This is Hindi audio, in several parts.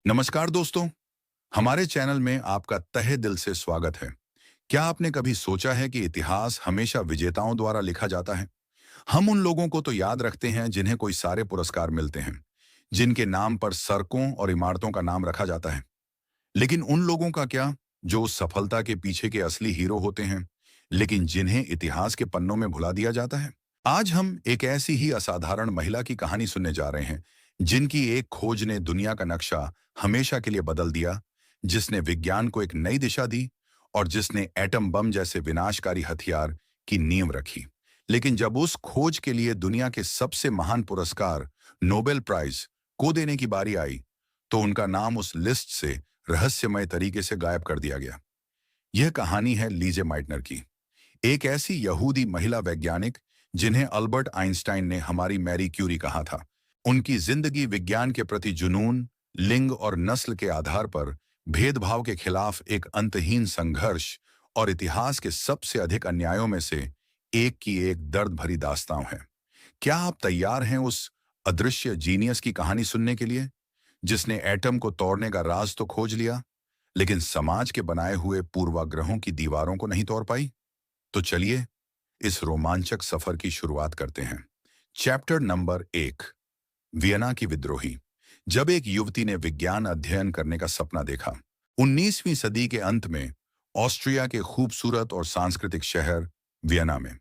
नमस्कार दोस्तों, हमारे चैनल में आपका तहे दिल से स्वागत है। क्या आपने कभी सोचा है कि इतिहास हमेशा विजेताओं द्वारा लिखा जाता है? हम उन लोगों को तो याद रखते हैं जिन्हें कोई सारे पुरस्कार मिलते हैं, जिनके नाम पर सड़कों और इमारतों का नाम रखा जाता है। लेकिन उन लोगों का क्या, जो उस सफलता के पीछे के असली हीरो होते हैं, लेकिन जिन्हें इतिहास के पन्नों में भुला दिया जाता है? आज हम एक ऐसी ही असाधारण महिला की कहानी सुनने जा रहे हैं, जिनकी एक खोज ने दुनिया का नक्शा हमेशा के लिए बदल दिया, जिसने विज्ञान को एक नई दिशा दी और जिसने एटम बम जैसे विनाशकारी हथियार की नींव रखी। लेकिन जब उस खोज के लिए दुनिया के सबसे महान पुरस्कार, नोबेल प्राइज को देने की बारी आई, तो उनका नाम उस लिस्ट से रहस्यमय तरीके से गायब कर दिया गया। यह कहानी है लीजे माइटनर की, एक ऐसी यहूदी महिला वैज्ञानिक जिन्हें अल्बर्ट आइंस्टाइन ने हमारी मैरी क्यूरी कहा था। उनकी जिंदगी विज्ञान के प्रति जुनून, लिंग और नस्ल के आधार पर भेदभाव के खिलाफ एक अंतहीन संघर्ष और इतिहास के सबसे अधिक अन्यायों में से एक की एक दर्द भरी दास्तां है। क्या आप तैयार हैं उस अदृश्य जीनियस की कहानी सुनने के लिए, जिसने एटम को तोड़ने का राज तो खोज लिया, लेकिन समाज के बनाए हुए पूर्वाग्रहों की दीवारों को नहीं तोड़ पाई? तो चलिए इस रोमांचक सफर की शुरुआत करते हैं। चैप्टर नंबर 1, वियना की विद्रोही। जब एक युवती ने विज्ञान अध्ययन करने का सपना देखा, 19वीं सदी के अंत में ऑस्ट्रिया के खूबसूरत और सांस्कृतिक शहर वियना में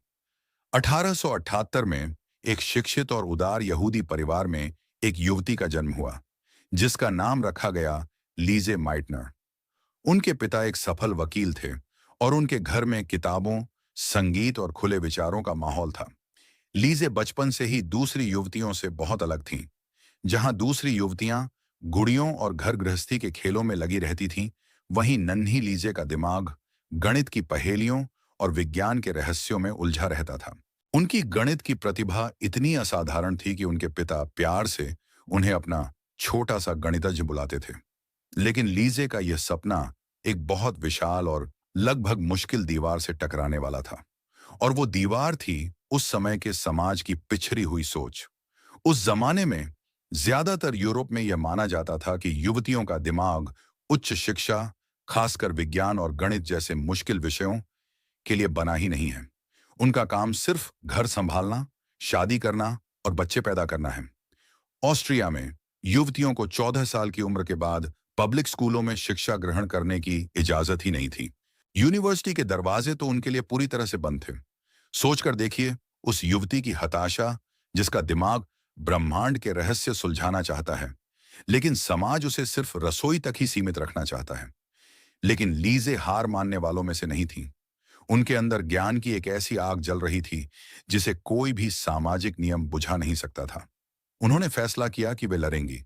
1878 में एक शिक्षित और उदार यहूदी परिवार में एक युवती का जन्म हुआ, जिसका नाम रखा गया लीजे माइटनर। उनके पिता एक सफल वकील थे और उनके घर में किताबों, संगीत और खुले विचारों का माहौल था। लीजे बचपन से ही दूसरी युवतियों से बहुत अलग थीं। जहां दूसरी युवतियां गुड़ियों और घर गृहस्थी के खेलों में लगी रहती थीं, वहीं नन्ही लीजे का दिमाग गणित की पहेलियों और विज्ञान के रहस्यों में उलझा रहता था। उनकी गणित की प्रतिभा इतनी असाधारण थी कि उनके पिता प्यार से उन्हें अपना छोटा सा गणितज्ञ बुलाते थे। लेकिन लीजे का यह सपना एक बहुत विशाल और लगभग मुश्किल दीवार से टकराने वाला था। और वो दीवार थी उस समय के समाज की पिछड़ी हुई सोच। उस जमाने में ज्यादातर यूरोप में यह माना जाता था कि युवतियों का दिमाग उच्च शिक्षा, खासकर विज्ञान और गणित जैसे मुश्किल विषयों के लिए बना ही नहीं है। उनका काम सिर्फ घर संभालना, शादी करना और बच्चे पैदा करना है। ऑस्ट्रिया में युवतियों को 14 साल की उम्र के बाद पब्लिक स्कूलों में शिक्षा ग्रहण करने की इजाजत ही नहीं थी। यूनिवर्सिटी के दरवाजे तो उनके लिए पूरी तरह से बंद थे। सोचकर देखिए उस युवती की हताशा, जिसका दिमाग ब्रह्मांड के रहस्य सुलझाना चाहता है, लेकिन समाज उसे सिर्फ रसोई तक ही सीमित रखना चाहता है। लेकिन लीजे हार मानने वालों में से नहीं थी। उनके अंदर ज्ञान की एक ऐसी आग जल रही थी, जिसे कोई भी सामाजिक नियम बुझा नहीं सकता था। उन्होंने फैसला किया कि वे लड़ेंगी।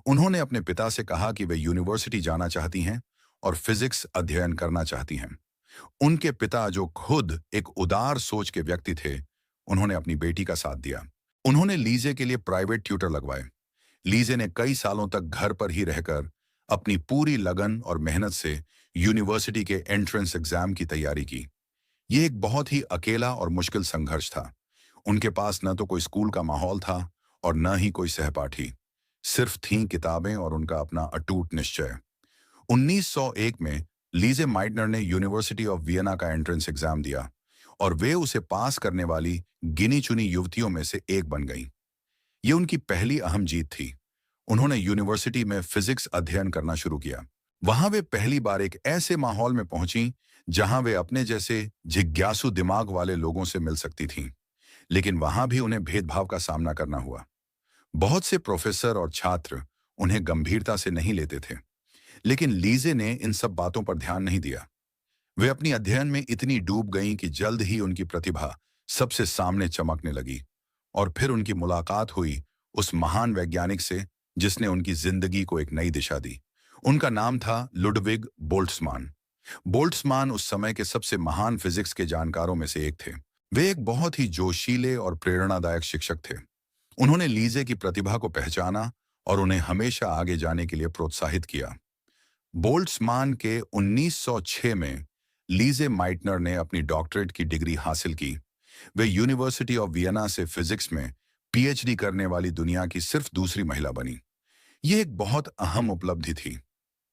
उन्होंने अपने पिता से कहा कि वे यूनिवर्सिटी जाना चाहती हैं और फिजिक्स अध्ययन करना चाहती हैं। उनके पिता, जो खुद एक उदार सोच के व्यक्ति थे, उन्होंने अपनी बेटी का साथ दिया। उन्होंने लीजे के लिए प्राइवेट ट्यूटर लगवाए। लीजे ने कई सालों तक घर पर ही रहकर अपनी पूरी लगन और मेहनत से यूनिवर्सिटी के एंट्रेंस एग्जाम की तैयारी की। यह एक बहुत ही अकेला और मुश्किल संघर्ष था। उनके पास न तो कोई स्कूल का माहौल था और न ही कोई सहपाठी। सिर्फ थीं किताबें और उनका अपना अटूट निश्चय। 1901 में लीजे माइटनर ने यूनिवर्सिटी ऑफ वियना का एंट्रेंस एग्जाम दिया और वे उसे पास करने वाली गिनी चुनी युवतियों में से एक बन गईं। ये उनकी पहली अहम जीत थी। उन्होंने यूनिवर्सिटी में फिजिक्स अध्ययन करना शुरू किया। वहां वे पहली बार एक ऐसे माहौल में पहुंची जहां वे अपने जैसे जिज्ञासु दिमाग वाले लोगों से मिल सकती थीं। लेकिन वहां भी उन्हें भेदभाव का सामना करना हुआ। बहुत से प्रोफेसर और छात्र उन्हें गंभीरता से नहीं लेते थे। लेकिन लीजे ने इन सब बातों पर ध्यान नहीं दिया। वे अपनी अध्ययन में इतनी डूब गईं कि जल्द ही उनकी प्रतिभा सबसे सामने चमकने लगी। और फिर उनकी मुलाकात हुई उस महान वैज्ञानिक से, जिसने उनकी जिंदगी को एक नई दिशा दी। उनका नाम था लुडविग बोल्ट्जमान। बोल्ट्जमान उस समय के सबसे महान फिजिक्स के जानकारों में से एक थे। वे एक बहुत ही जोशीले और प्रेरणादायक शिक्षक थे। उन्होंने लीजे की प्रतिभा को पहचाना और उन्हें हमेशा आगे जाने के लिए प्रोत्साहित किया। बोल्ट्जमान के 1906 में लीजे माइटनर ने अपनी डॉक्टरेट की डिग्री हासिल की। वे यूनिवर्सिटी ऑफ वियना से फिजिक्स में पीएचडी करने वाली दुनिया की सिर्फ दूसरी महिला बनी। यह एक बहुत अहम उपलब्धि थी।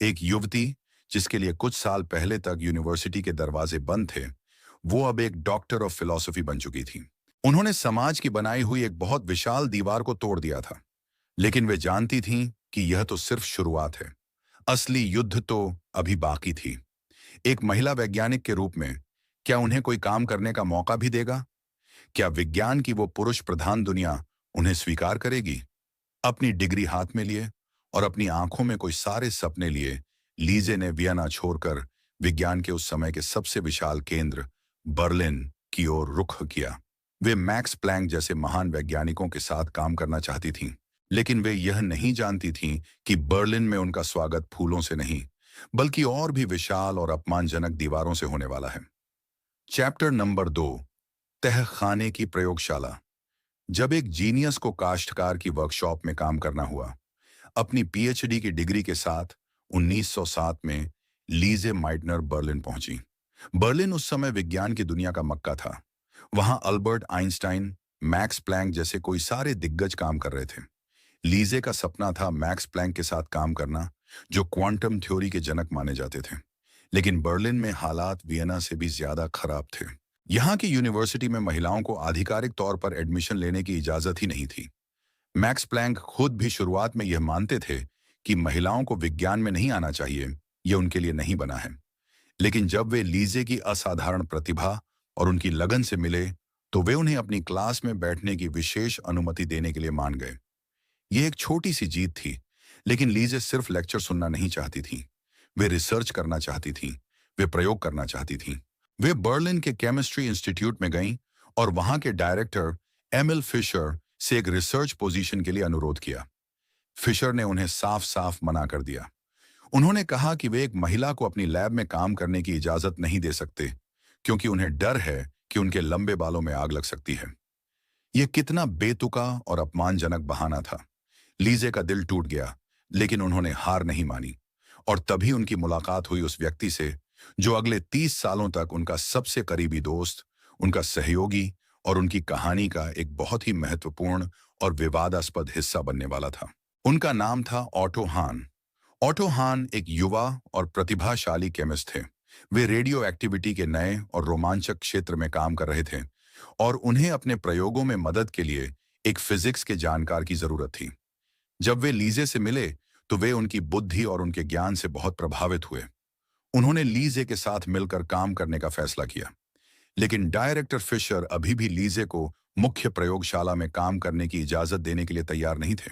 एक युवती जिसके लिए कुछ साल पहले तक यूनिवर्सिटी के दरवाजे बंद थे, वो अब एक डॉक्टर ऑफ फिलॉसफी बन चुकी थी। उन्होंने समाज की बनाई हुई एक बहुत विशाल दीवार को तोड़ दिया था, लेकिन वे जानती थीं कि यह तो सिर्फ शुरुआत है। असली युद्ध तो अभी बाकी थी। एक महिला वैज्ञानिक के रूप में क्या उन्हें कोई काम करने का मौका भी देगा? क्या विज्ञान की वो पुरुष प्रधान दुनिया उन्हें स्वीकार करेगी? अपनी डिग्री हाथ में लिए और अपनी आंखों में कोई सारे सपने लिए लीजे ने वियना छोड़कर विज्ञान के उस समय के सबसे विशाल केंद्र बर्लिन की ओर रुख किया। वे मैक्स प्लैंक जैसे महान वैज्ञानिकों के साथ काम करना चाहती थीं, लेकिन वे यह नहीं जानती थीं कि बर्लिन में उनका स्वागत फूलों से नहीं, बल्कि और भी विशाल और अपमानजनक दीवारों से होने वाला है। चैप्टर नंबर 2, तहखाने की प्रयोगशाला। जब एक जीनियस को काश्तकार की वर्कशॉप में काम करना हुआ, अपनी पीएचडी की डिग्री के साथ 1907 में लीजे माइटनर बर्लिन पहुंची। बर्लिन उस समय विज्ञान की दुनिया का मक्का था। वहां अल्बर्ट आइंस्टाइन, मैक्स प्लैंक जैसे कोई सारे दिग्गज काम कर रहे थे। लीजे का सपना था मैक्स प्लैंक के साथ काम करना, जो क्वांटम थ्योरी के जनक माने जाते थे। लेकिन बर्लिन में हालात वियना से भी ज्यादा खराब थे। यहाँ की यूनिवर्सिटी में महिलाओं को आधिकारिक तौर पर एडमिशन लेने की इजाजत ही नहीं थी। मैक्स प्लैंक खुद भी शुरुआत में यह मानते थे कि महिलाओं को विज्ञान में नहीं आना चाहिए, यह उनके लिए नहीं बना है। लेकिन जब वे लीजे की असाधारण प्रतिभा और उनकी लगन से मिले, तो वे उन्हें अपनी क्लास में बैठने की विशेष अनुमति देने के लिए मान गए। यह एक छोटी सी जीत थी, लेकिन लीजे सिर्फ लेक्चर सुनना नहीं चाहती थी। वे रिसर्च करना चाहती थी, वे प्रयोग करना चाहती थी। वे बर्लिन के केमिस्ट्री इंस्टीट्यूट में गईं और वहां के डायरेक्टर एमिल फिशर से एक रिसर्च पोजीशन के लिए अनुरोध किया। फिशर ने उन्हें साफ साफ मना कर दिया। उन्होंने कहा कि वे एक महिला को अपनी लैब में काम करने की इजाजत नहीं दे सकते, क्योंकि उन्हें डर है कि उनके लंबे बालों में आग लग सकती है। यह कितना बेतुका और अपमानजनक बहाना था। लीजे का दिल टूट गया, लेकिन उन्होंने हार नहीं मानी। और तभी उनकी मुलाकात हुई उस व्यक्ति से जो अगले 30 सालों तक उनका सबसे करीबी दोस्त, उनका सहयोगी और उनकी कहानी का एक बहुत ही महत्वपूर्ण और विवादास्पद हिस्सा बनने वाला था। उनका नाम था ऑटो हान। ऑटो हान एक युवा और प्रतिभाशाली केमिस्ट थे। वे रेडियो एक्टिविटी के नए और रोमांचक क्षेत्र में काम कर रहे थे और उन्हें अपने प्रयोगों में मदद के लिए एक फिजिक्स के जानकार की जरूरत थी। जब वे लीजे से मिले, तो वे उनकी बुद्धि और उनके ज्ञान से बहुत प्रभावित हुए। उन्होंने लीजे के साथ मिलकर काम करने का फैसला किया। लेकिन डायरेक्टर फिशर अभी भी लीजे को मुख्य प्रयोगशाला में काम करने की इजाजत देने के लिए तैयार नहीं थे।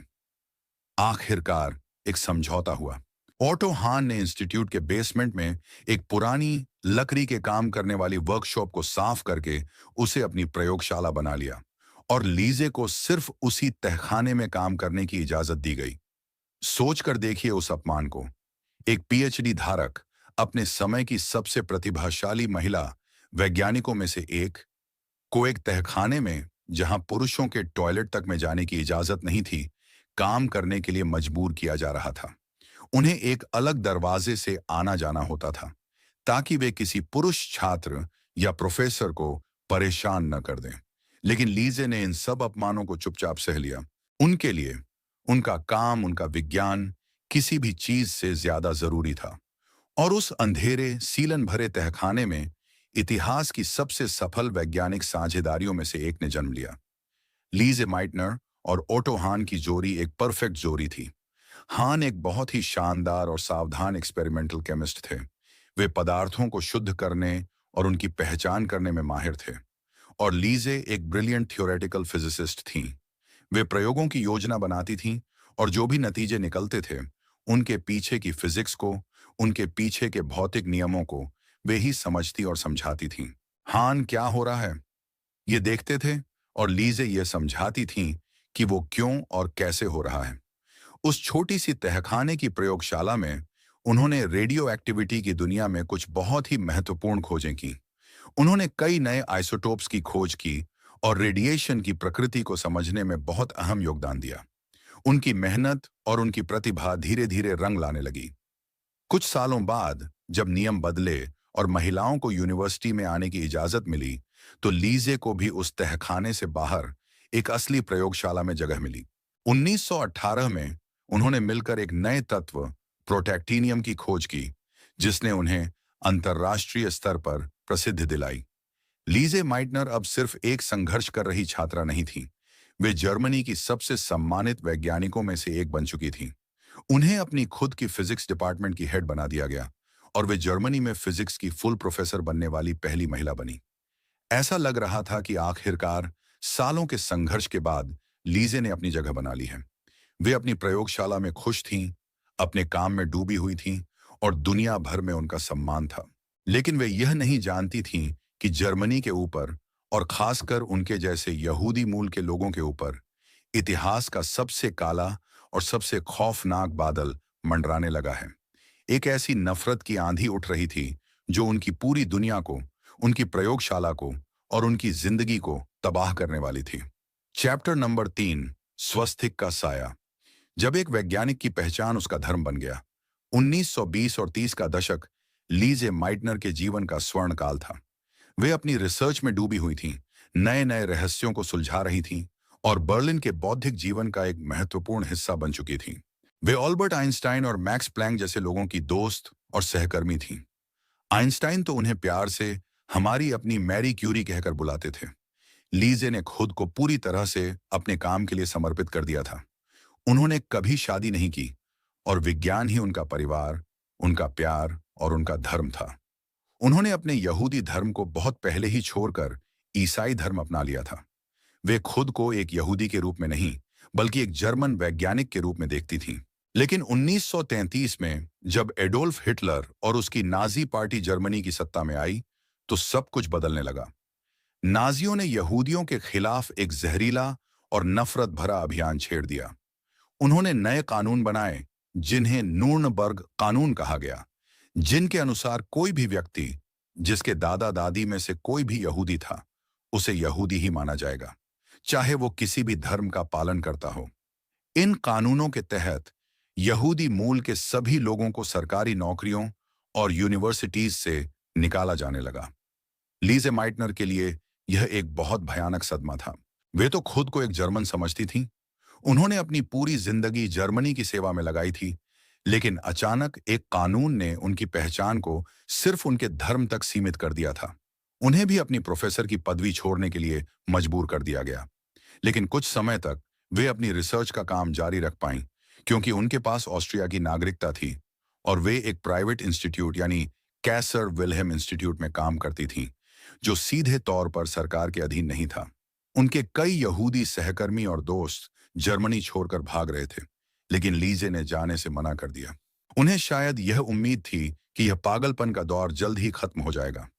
आखिरकार एक समझौता हुआ। ऑटो हान ने इंस्टीट्यूट के बेसमेंट में एक पुरानी लकड़ी के काम करने वाली वर्कशॉप को साफ करके उसे अपनी प्रयोगशाला बना लिया और लीजे को सिर्फ उसी तहखाने में काम करने की इजाजत दी गई। सोचकर देखिए उस अपमान को। एक पीएचडी धारक अपने समय की सबसे प्रतिभाशाली महिला वैज्ञानिकों में से एक को एक तहखाने में, जहां पुरुषों के टॉयलेट तक में जाने की इजाजत नहीं थी, काम करने के लिए मजबूर किया जा रहा था। उन्हें एक अलग दरवाजे से आना जाना होता था, ताकि वे किसी पुरुष छात्र या प्रोफेसर को परेशान न कर दें। लेकिन लीजे ने इन सब अपमानों को चुपचाप सह लिया। उनके लिए उनका काम, उनका विज्ञान किसी भी चीज से ज्यादा जरूरी था। और उस अंधेरे सीलन भरे तहखाने में इतिहास की सबसे सफल वैज्ञानिक साझेदारियों में से एक ने जन्म लिया। लीजे माइटनर और ओटो हान की जोड़ी एक परफेक्ट जोड़ी थी। हान एक बहुत ही शानदार और सावधान एक्सपेरिमेंटल केमिस्ट थे। वे पदार्थों को शुद्ध करने और उनकी पहचान करने में माहिर थे। और लीजे एक ब्रिलियंट थियोरेटिकल फिजिसिस्ट थीं। वे प्रयोगों की योजना बनाती थीं और जो भी नतीजे निकलते थे, उनके पीछे की फिजिक्स को, उनके पीछे के भौतिक नियमों को वे ही समझती और समझाती थीं। हान क्या हो रहा है, ये देखते थे और लीजे ये समझाती थीं कि वो क्यों और कैसे हो रहा है। उस छोटी सी तहखाने की प्रयोगशाला में उन्होंने रेडियो एक्टिविटी की दुनिया में कुछ बहुत ही महत्वपूर्ण खोजें की। उन्होंने कई नए आइसोटोप्स की खोज की और रेडिएशन की प्रकृति को समझने में बहुत अहम योगदान दिया। उनकी मेहनत और उनकी प्रतिभा धीरे धीरे रंग लाने लगी। कुछ सालों बाद जब नियम बदले और महिलाओं को यूनिवर्सिटी में आने की इजाजत मिली, तो लीजे को भी उस तहखाने से बाहर एक असली प्रयोगशाला में जगह मिली। 1918 में उन्होंने मिलकर एक नए तत्व प्रोटैक्टीनियम की खोज की, जिसने उन्हें अंतर्राष्ट्रीय स्तर पर प्रसिद्धि दिलाई। लीजे माइटनर अब सिर्फ एक संघर्ष कर रही छात्रा नहीं थी, वे जर्मनी की सबसे सम्मानित वैज्ञानिकों में से एक बन चुकी थीं। उन्हें अपनी खुद की फिजिक्स डिपार्टमेंट की हेड बना दिया गया और वे जर्मनी में फिजिक्स की फुल प्रोफेसर बनने वाली पहली महिला बनी। ऐसा लग रहा था कि आखिरकार सालों के संघर्ष के बाद लीजे ने अपनी जगह बना ली है। वे अपनी प्रयोगशाला में खुश थीं, अपने काम में डूबी हुई थीं और दुनिया भर में उनका सम्मान था। लेकिन वे यह नहीं जानती थीं कि जर्मनी के ऊपर, और खासकर उनके जैसे यहूदी मूल के लोगों के ऊपर, इतिहास का सबसे काला और सबसे खौफनाक बादल मंडराने लगा है। एक ऐसी नफरत की आंधी उठ रही थी जो उनकी पूरी दुनिया को, उनकी प्रयोगशाला को और उनकी जिंदगी को तबाह करने वाली थी। चैप्टर नंबर 3, स्वस्तिक का साया। जब एक वैज्ञानिक की पहचान उसका धर्म बन गया। 1920 और 30 का दशक लीजे माइटनर के जीवन का स्वर्ण काल था। वे अपनी रिसर्च में डूबी हुई थीं, नए नए रहस्यों को सुलझा रही थीं और बर्लिन के बौद्धिक जीवन का एक महत्वपूर्ण हिस्सा बन चुकी थीं। वे अल्बर्ट आइंस्टाइन और मैक्स प्लैंक जैसे लोगों की दोस्त और सहकर्मी थीं। आइंस्टाइन तो उन्हें प्यार से हमारी अपनी मैरी क्यूरी कहकर बुलाते थे। लीजे ने खुद को पूरी तरह से अपने काम के लिए समर्पित कर दिया था। उन्होंने कभी शादी नहीं की और विज्ञान ही उनका परिवार, उनका प्यार और उनका धर्म था। उन्होंने अपने यहूदी धर्म को बहुत पहले ही छोड़कर ईसाई धर्म अपना लिया था। वे खुद को एक यहूदी के रूप में नहीं, बल्कि एक जर्मन वैज्ञानिक के रूप में देखती थीं। लेकिन 1933 में जब एडोल्फ हिटलर और उसकी नाजी पार्टी जर्मनी की सत्ता में आई, तो सब कुछ बदलने लगा। नाजियों ने यहूदियों के खिलाफ एक जहरीला और नफरत भरा अभियान छेड़ दिया। उन्होंने नए कानून बनाए, जिन्हें नूर्नबर्ग कानून कहा गया, जिनके अनुसार कोई भी व्यक्ति जिसके दादा दादी में से कोई भी यहूदी था, उसे यहूदी ही माना जाएगा, चाहे वो किसी भी धर्म का पालन करता हो। इन कानूनों के तहत यहूदी मूल के सभी लोगों को सरकारी नौकरियों और यूनिवर्सिटीज से निकाला जाने लगा। लीजे माइटनर के लिए यह एक बहुत भयानक सदमा था। वे तो खुद को एक जर्मन समझती थीं। उन्होंने अपनी पूरी जिंदगी जर्मनी की सेवा में लगाई थी, लेकिन अचानक एक कानून ने उनकी पहचान को सिर्फ उनके धर्म तक सीमित कर दिया था। उन्हें भी अपनी प्रोफेसर की पदवी छोड़ने के लिए मजबूर कर दिया गया। लेकिन कुछ समय तक वे अपनी रिसर्च का काम जारी रख पाईं, क्योंकि उनके पास ऑस्ट्रिया की नागरिकता थी और वे एक प्राइवेट इंस्टीट्यूट यानी कैसर विल्हेम इंस्टीट्यूट में काम करती थीं, जो सीधे तौर पर सरकार के अधीन नहीं था। उनके कई यहूदी सहकर्मी और दोस्त जर्मनी छोड़कर भाग रहे थे, लेकिन लीजे ने जाने से मना कर दिया। उन्हें शायद यह उम्मीद थी कि यह पागलपन का दौर जल्द ही खत्म हो जाएगा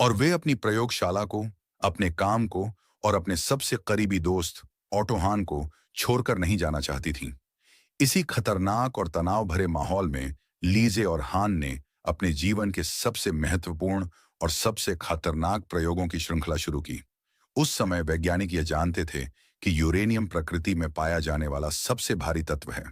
और वे अपनी प्रयोगशाला को, अपने काम को और अपने सबसे करीबी दोस्त ऑटो हान को छोड़कर नहीं जाना चाहती थीं। इसी खतरनाक और तनाव भरे माहौल में लीजे और हान ने अपने जीवन के सबसे महत्वपूर्ण और सबसे खतरनाक प्रयोगों की श्रृंखला शुरू की। उस समय वैज्ञानिक यह जानते थे कि यूरेनियम प्रकृति में पाया जाने वाला सबसे भारी तत्व है।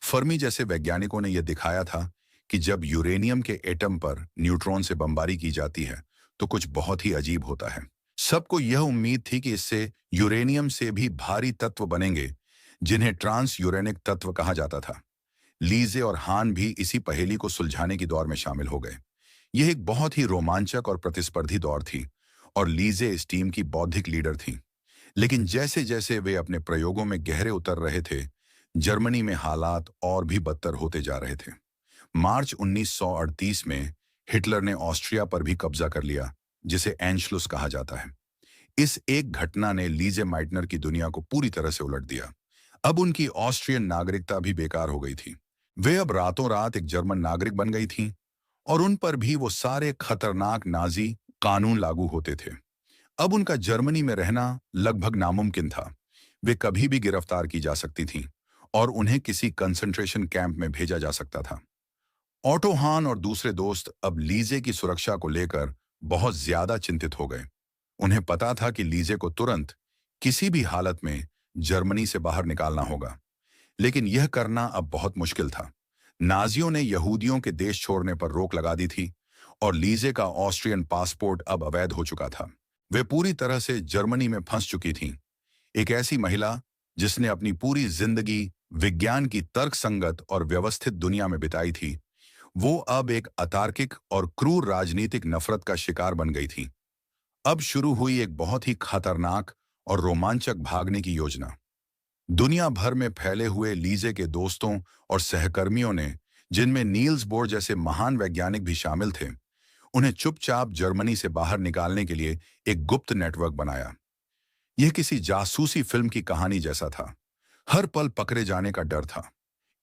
फर्मी जैसे वैज्ञानिकों ने यह दिखाया था कि जब यूरेनियम के एटम पर न्यूट्रॉन से बमबारी की जाती है, तो कुछ बहुत ही अजीब होता है। सबको यह उम्मीद थी कि इससे यूरेनियम से भी भारी तत्व बनेंगे, जिन्हें ट्रांस यूरेनिक तत्व कहा जाता था। लीजे और हान भी इसी पहेली को सुलझाने की दौर में शामिल हो गए। यह एक बहुत ही रोमांचक और प्रतिस्पर्धी दौर थी और लीजे इस टीम की बौद्धिक लीडर थीं। लेकिन जैसे जैसे वे अपने प्रयोगों में गहरे उतर रहे थे, जर्मनी में हालात और भी बदतर होते जा रहे थे। मार्च 1938 में हिटलर ने ऑस्ट्रिया पर भी कब्जा कर लिया, जिसे एंशलुस कहा जाता है। इस एक घटना ने लीजे माइटनर की दुनिया को पूरी तरह से उलट दिया। अब उनकी ऑस्ट्रियन नागरिकता भी बेकार हो गई थी। वे अब रातों रात एक जर्मन नागरिक बन गई थीं और उन पर भी वो सारे खतरनाक नाजी कानून लागू होते थे। अब उनका जर्मनी में रहना लगभग नामुमकिन था। वे कभी भी गिरफ्तार की जा सकती थीं और उन्हें किसी कंसंट्रेशन कैंप में भेजा जा सकता था। ऑटो हान और दूसरे दोस्त अब लीजे की सुरक्षा को लेकर बहुत ज्यादा चिंतित हो गए। उन्हें पता था कि लीजे को तुरंत किसी भी हालत में जर्मनी से बाहर निकालना होगा, लेकिन यह करना अब बहुत मुश्किल था। नाजियों ने यहूदियों के देश छोड़ने पर रोक लगा दी थी और लीजे का ऑस्ट्रियन पासपोर्ट अब अवैध हो चुका था। वे पूरी तरह से जर्मनी में फंस चुकी थीं। एक ऐसी महिला जिसने अपनी पूरी जिंदगी विज्ञान की तर्कसंगत और व्यवस्थित दुनिया में बिताई थी, वो अब एक अतार्किक और क्रूर राजनीतिक नफरत का शिकार बन गई थी। अब शुरू हुई एक बहुत ही खतरनाक और रोमांचक भागने की योजना। दुनिया भर में फैले हुए लीजे के दोस्तों और सहकर्मियों ने, जिनमें नील्स बोर जैसे महान वैज्ञानिक भी शामिल थे, उन्हें चुपचाप जर्मनी से बाहर निकालने के लिए एक गुप्त नेटवर्क बनाया। यह किसी जासूसी फिल्म की कहानी जैसा था। हर पल पकड़े जाने का डर था।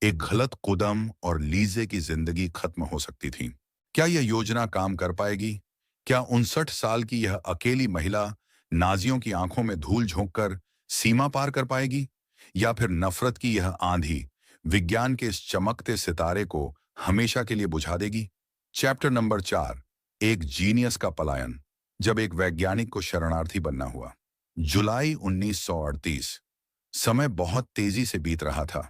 एक गलत कदम और लीजे की जिंदगी खत्म हो सकती थी। क्या यह योजना काम कर पाएगी? क्या 59 साल की यह अकेली महिला नाजियों की आंखों में धूल झोंककर सीमा पार कर पाएगी? या फिर नफरत की यह आंधी विज्ञान के इस चमकते सितारे को हमेशा के लिए बुझा देगी? चैप्टर नंबर 4, एक जीनियस का पलायन। जब एक वैज्ञानिक को शरणार्थी बनना हुआ। जुलाई 1938। समय बहुत तेजी से बीत रहा था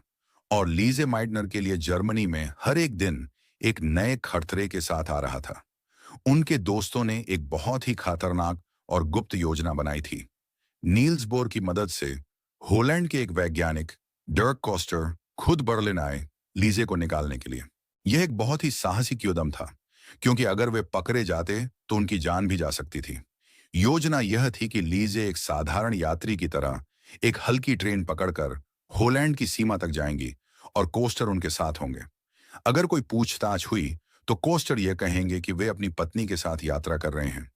और लीजे माइटनर के लिए जर्मनी में हर एक दिन एक नए खतरे के साथ आ रहा था। उनके दोस्तों ने एक बहुत ही खतरनाक और गुप्त योजना बनाई थी। नील्स बोर की मदद से होलैंड के एक वैज्ञानिक डर्क कोस्टर खुद बर्लिन आए लीजे को निकालने के लिए। यह एक बहुत ही साहसिक उद्यम था, क्योंकि अगर वे पकड़े जाते तो उनकी जान भी जा सकती थी। योजना यह थी कि लीजे एक साधारण यात्री की तरह एक हल्की ट्रेन पकड़कर होलैंड की सीमा तक जाएंगी और कोस्टर उनके साथ होंगे। अगर कोई पूछताछ हुई तो कोस्टर यह कहेंगे कि वे अपनी पत्नी के साथ यात्रा कर रहे हैं।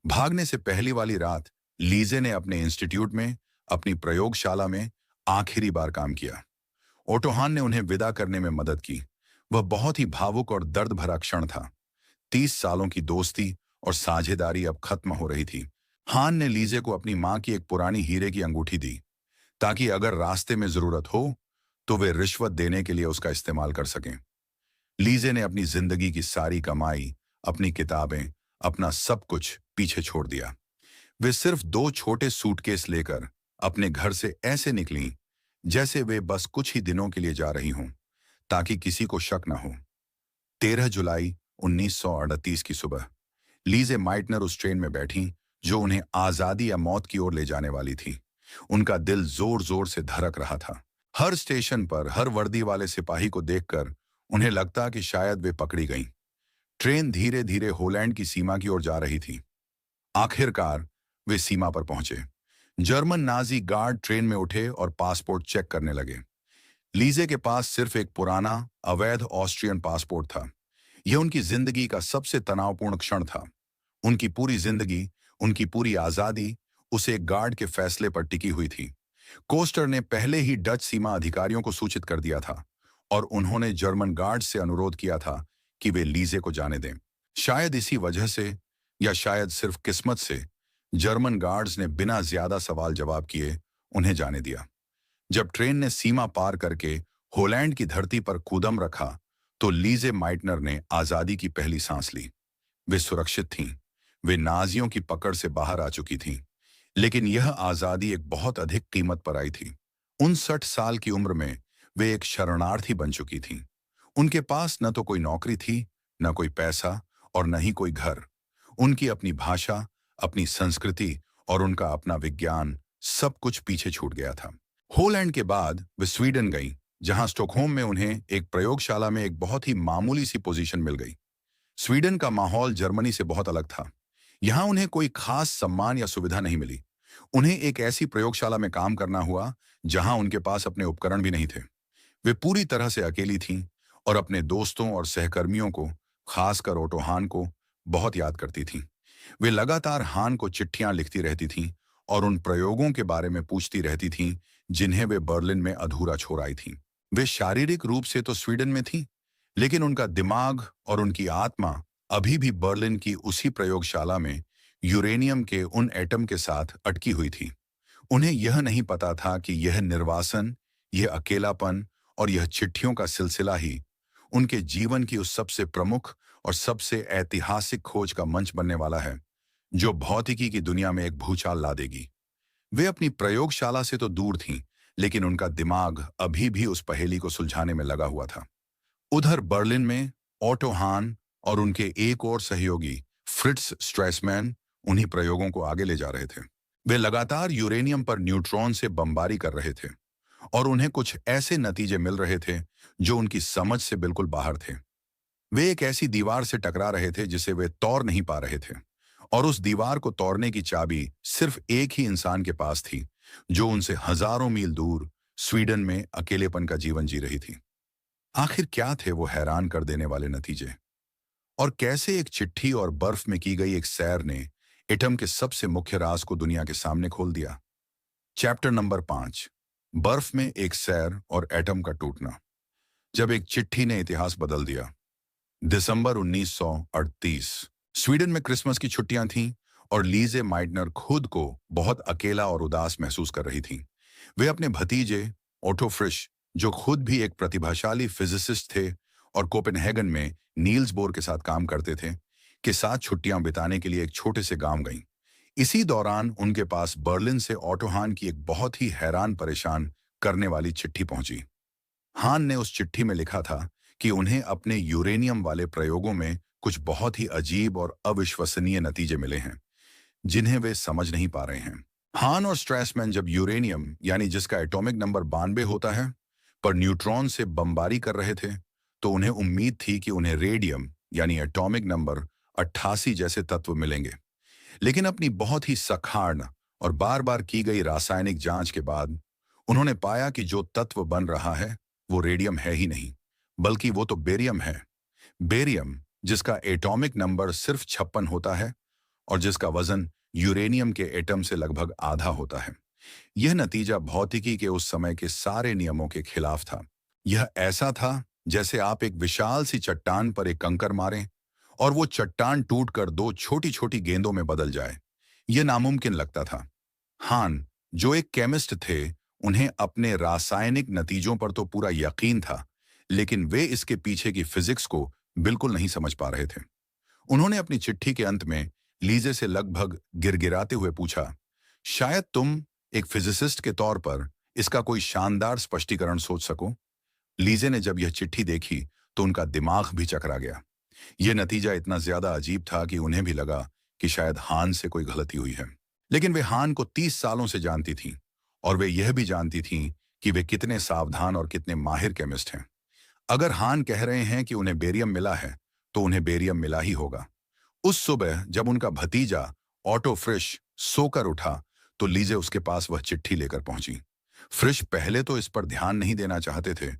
भागने से पहली वाली रात लीजे ने अपने इंस्टीट्यूट में, अपनी प्रयोगशाला में आखिरी बार काम किया। ओटोहान ने उन्हें विदा करने में मदद की। वह बहुत ही भावुक और दर्द भरा क्षण था। 30 सालों की दोस्ती और साझेदारी अब खत्म हो रही थी। हान ने लीजे को अपनी मां की एक पुरानी हीरे की अंगूठी दी, ताकि अगर रास्ते में जरूरत हो तो वे रिश्वत देने के लिए उसका इस्तेमाल कर सकें। लीजे ने अपनी जिंदगी की सारी कमाई, अपनी किताबें, अपना सब कुछ पीछे छोड़ दिया। वे सिर्फ 2 छोटे सूटकेस लेकर अपने घर से ऐसे निकलीं जैसे वे बस कुछ ही दिनों के लिए जा रही हों, ताकि किसी को शक न हो। 13 जुलाई 1938 की सुबह लीजे माइटनर उस ट्रेन में बैठी जो उन्हें आजादी या मौत की ओर ले जाने वाली थी। उनका दिल जोर जोर से धड़क रहा था। हर स्टेशन पर हर वर्दी वाले सिपाही को देखकर उन्हें लगता कि शायद वे पकड़ी गईं। ट्रेन धीरे धीरे होलैंड की सीमा की ओर जा रही थी। आखिरकार वे सीमा पर पहुंचे। जर्मन नाजी गार्ड ट्रेन में उठे और पासपोर्ट चेक करने लगे। लीजे के पास सिर्फ एक पुराना अवैध ऑस्ट्रियन पासपोर्ट था। यह उनकी जिंदगी का सबसे तनावपूर्ण क्षण था। उनकी पूरी जिंदगी, उनकी पूरी आजादी उस एक गार्ड के फैसले पर टिकी हुई थी। कोस्टर ने पहले ही डच सीमा अधिकारियों को सूचित कर दिया था और उन्होंने जर्मन गार्ड से अनुरोध किया था कि वे लीजे को जाने दें। शायद इसी वजह से, या शायद सिर्फ किस्मत से, जर्मन गार्ड्स ने बिना ज्यादा सवाल जवाब किए उन्हें जाने दिया। जब ट्रेन ने सीमा पार करके होलैंड की धरती पर कूदम रखा तो लीजे माइटनर ने आजादी की पहली सांस ली। वे सुरक्षित थीं। वे नाजियों की पकड़ से बाहर आ चुकी थीं। लेकिन यह आजादी एक बहुत अधिक कीमत पर आई थी। 59 साल की उम्र में वे एक शरणार्थी बन चुकी थीं। उनके पास न तो कोई नौकरी थी, न कोई पैसा और न ही कोई घर। उनकी अपनी भाषा, अपनी संस्कृति और उनका अपना विज्ञान, सब कुछ पीछे छूट गया था। होलैंड के बाद वे स्वीडन गईं, जहां स्टॉकहोम में उन्हें एक प्रयोगशाला में एक बहुत ही मामूली सी पोजीशन मिल गई। स्वीडन का माहौल जर्मनी से बहुत अलग था। यहां उन्हें कोई खास सम्मान या सुविधा नहीं मिली। उन्हें एक ऐसी प्रयोगशाला में काम करना हुआ जहां उनके पास अपने उपकरण भी नहीं थे। वे पूरी तरह से अकेली थीं और अपने दोस्तों और सहकर्मियों को, खासकर ओटो हान को, बहुत याद करती थीं। वे लगातार हान को चिट्ठियां लिखती रहती थीं और उन प्रयोगों के बारे में पूछती रहती थीं जिन्हें वे बर्लिन में अधूरा छोड़ आई थीं। वे शारीरिक रूप से तो स्वीडन में थीं, लेकिन उनका दिमाग और उनकी आत्मा अभी भी बर्लिन की उसी प्रयोगशाला में यूरेनियम के उन एटम के साथ अटकी हुई थी। उन्हें यह नहीं पता था कि यह निर्वासन, यह अकेलापन और यह चिट्ठियों का सिलसिला ही उनके जीवन की उस सबसे प्रमुख और सबसे ऐतिहासिक खोज का मंच बनने वाला है, जो भौतिकी की दुनिया में एक भूचाल ला देगी। वे अपनी प्रयोगशाला से तो दूर थीं, लेकिन उनका दिमाग अभी भी उस पहेली को सुलझाने में लगा हुआ था। उधर बर्लिन में ओटो हान और उनके एक और सहयोगी फ्रिट्ज स्ट्रेसमैन उन्हीं प्रयोगों को आगे ले जा रहे थे। वे लगातार यूरेनियम पर न्यूट्रॉन से बमबारी कर रहे थे। और उन्हें कुछ ऐसे नतीजे मिल रहे थे जो उनकी समझ से बिल्कुल बाहर थे। वे एक ऐसी दीवार से टकरा रहे थे जिसे वे तोड़ नहीं पा रहे थे, और उस दीवार को तोड़ने की चाबी सिर्फ एक ही इंसान के पास थी, जो उनसे हजारों मील दूर स्वीडन में अकेलेपन का जीवन जी रही थी। आखिर क्या थे वो हैरान कर देने वाले नतीजे, और कैसे एक चिट्ठी और बर्फ में की गई एक सैर ने एटम के सबसे मुख्य राज को दुनिया के सामने खोल दिया। चैप्टर नंबर 5, बर्फ में एक सैर और एटम का टूटना। जब एक चिट्ठी ने इतिहास बदल दिया। दिसंबर 1938, स्वीडन में क्रिसमस की छुट्टियां थीं और लीजे माइटनर खुद को बहुत अकेला और उदास महसूस कर रही थीं। वे अपने भतीजे ओटो फ्रिश, जो खुद भी एक प्रतिभाशाली फिजिसिस्ट थे और कोपेनहेगन में नील्स बोर के साथ काम करते थे, के साथ छुट्टियां बिताने के लिए एक छोटे से गांव गईं। इसी दौरान उनके पास बर्लिन से ऑटो हान की एक बहुत ही हैरान परेशान करने वाली चिट्ठी पहुंची। हान ने उस चिट्ठी में लिखा था कि उन्हें अपने यूरेनियम वाले प्रयोगों में कुछ बहुत ही अजीब और अविश्वसनीय नतीजे मिले हैं, जिन्हें वे समझ नहीं पा रहे हैं। हान और स्ट्रैसमैन जब यूरेनियम, यानी जिसका एटॉमिक नंबर 92 होता है, पर न्यूट्रॉन से बमबारी कर रहे थे, तो उन्हें उम्मीद थी कि उन्हें रेडियम, यानी एटॉमिक नंबर 88 जैसे तत्व मिलेंगे। लेकिन अपनी बहुत ही सखाड़ और बार बार की गई रासायनिक जांच के बाद उन्होंने पाया कि जो तत्व बन रहा है वो रेडियम है ही नहीं, बल्कि वो तो बेरियम है। बेरियम, जिसका एटॉमिक नंबर सिर्फ 56 होता है और जिसका वजन यूरेनियम के एटम से लगभग आधा होता है। यह नतीजा भौतिकी के उस समय के सारे नियमों के खिलाफ था। यह ऐसा था जैसे आप एक विशाल सी चट्टान पर एक कंकर मारें और वो चट्टान टूटकर दो छोटी छोटी गेंदों में बदल जाए। यह नामुमकिन लगता था। हान, जो एक केमिस्ट थे, उन्हें अपने रासायनिक नतीजों पर तो पूरा यकीन था, लेकिन वे इसके पीछे की फिजिक्स को बिल्कुल नहीं समझ पा रहे थे। उन्होंने अपनी चिट्ठी के अंत में लीजे से लगभग गिड़गिड़ाते हुए पूछा, शायद तुम एक फिजिसिस्ट के तौर पर इसका कोई शानदार स्पष्टीकरण सोच सको। लीजे ने जब यह चिट्ठी देखी तो उनका दिमाग भी चकरा गया। यह नतीजा इतना ज्यादा अजीब था कि उन्हें भी लगा कि शायद हान से कोई गलती हुई है। लेकिन वे हान को 30 सालों से जानती थीं, और वे यह भी जानती थीं कि वे कितने सावधान और कितने माहिर केमिस्ट हैं। अगर हान कह रहे हैं कि उन्हें बेरियम मिला है, तो उन्हें बेरियम मिला ही होगा। उस सुबह जब उनका भतीजा ऑटो फ्रिश सोकर उठा, तो लीजे उसके पास वह चिट्ठी लेकर पहुंची। फ्रिश पहले तो इस पर ध्यान नहीं देना चाहते थे।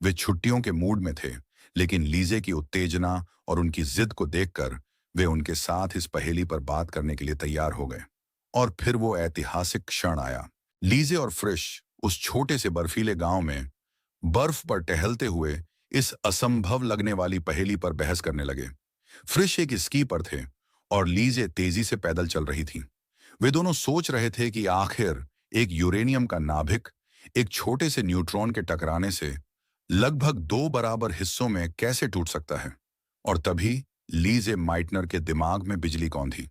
वे छुट्टियों के मूड में थे, लेकिन लीजे की उत्तेजना और उनकी जिद को देखकर वे उनके साथ इस पहेली पर बात करने के लिए तैयार हो गए। और फिर वो ऐतिहासिक क्षण आया। लीजे और फ्रिश उस छोटे से बर्फीले गांव में बर्फ पर टहलते हुए इस असंभव लगने वाली पहेली पर बहस करने लगे। फ्रिश एक स्की पर थे और लीजे तेजी से पैदल चल रही थी। वे दोनों सोच रहे थे कि आखिर एक यूरेनियम का नाभिक एक छोटे से न्यूट्रॉन के टकराने से लगभग 2 बराबर हिस्सों में कैसे टूट सकता है। और तभी लीजे माइटनर के दिमाग में बिजली कौन थी।